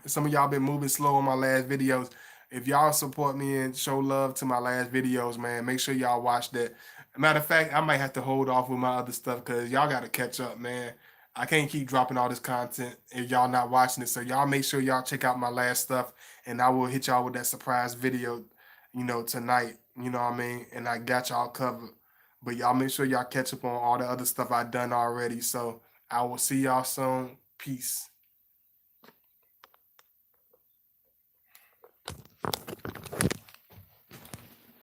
[SPEAKER 1] Some of y'all been moving slow on my last videos. If y'all support me and show love to my last videos, man, make sure y'all watch that. Matter of fact, I might have to hold off with my other stuff because y'all got to catch up, man. I can't keep dropping all this content if y'all not watching it. So y'all make sure y'all check out my last stuff, and I will hit y'all with that surprise video, tonight. You know what I mean? And I got y'all covered. But y'all make sure y'all catch up on all the other stuff I done already. So I will see y'all soon. Peace.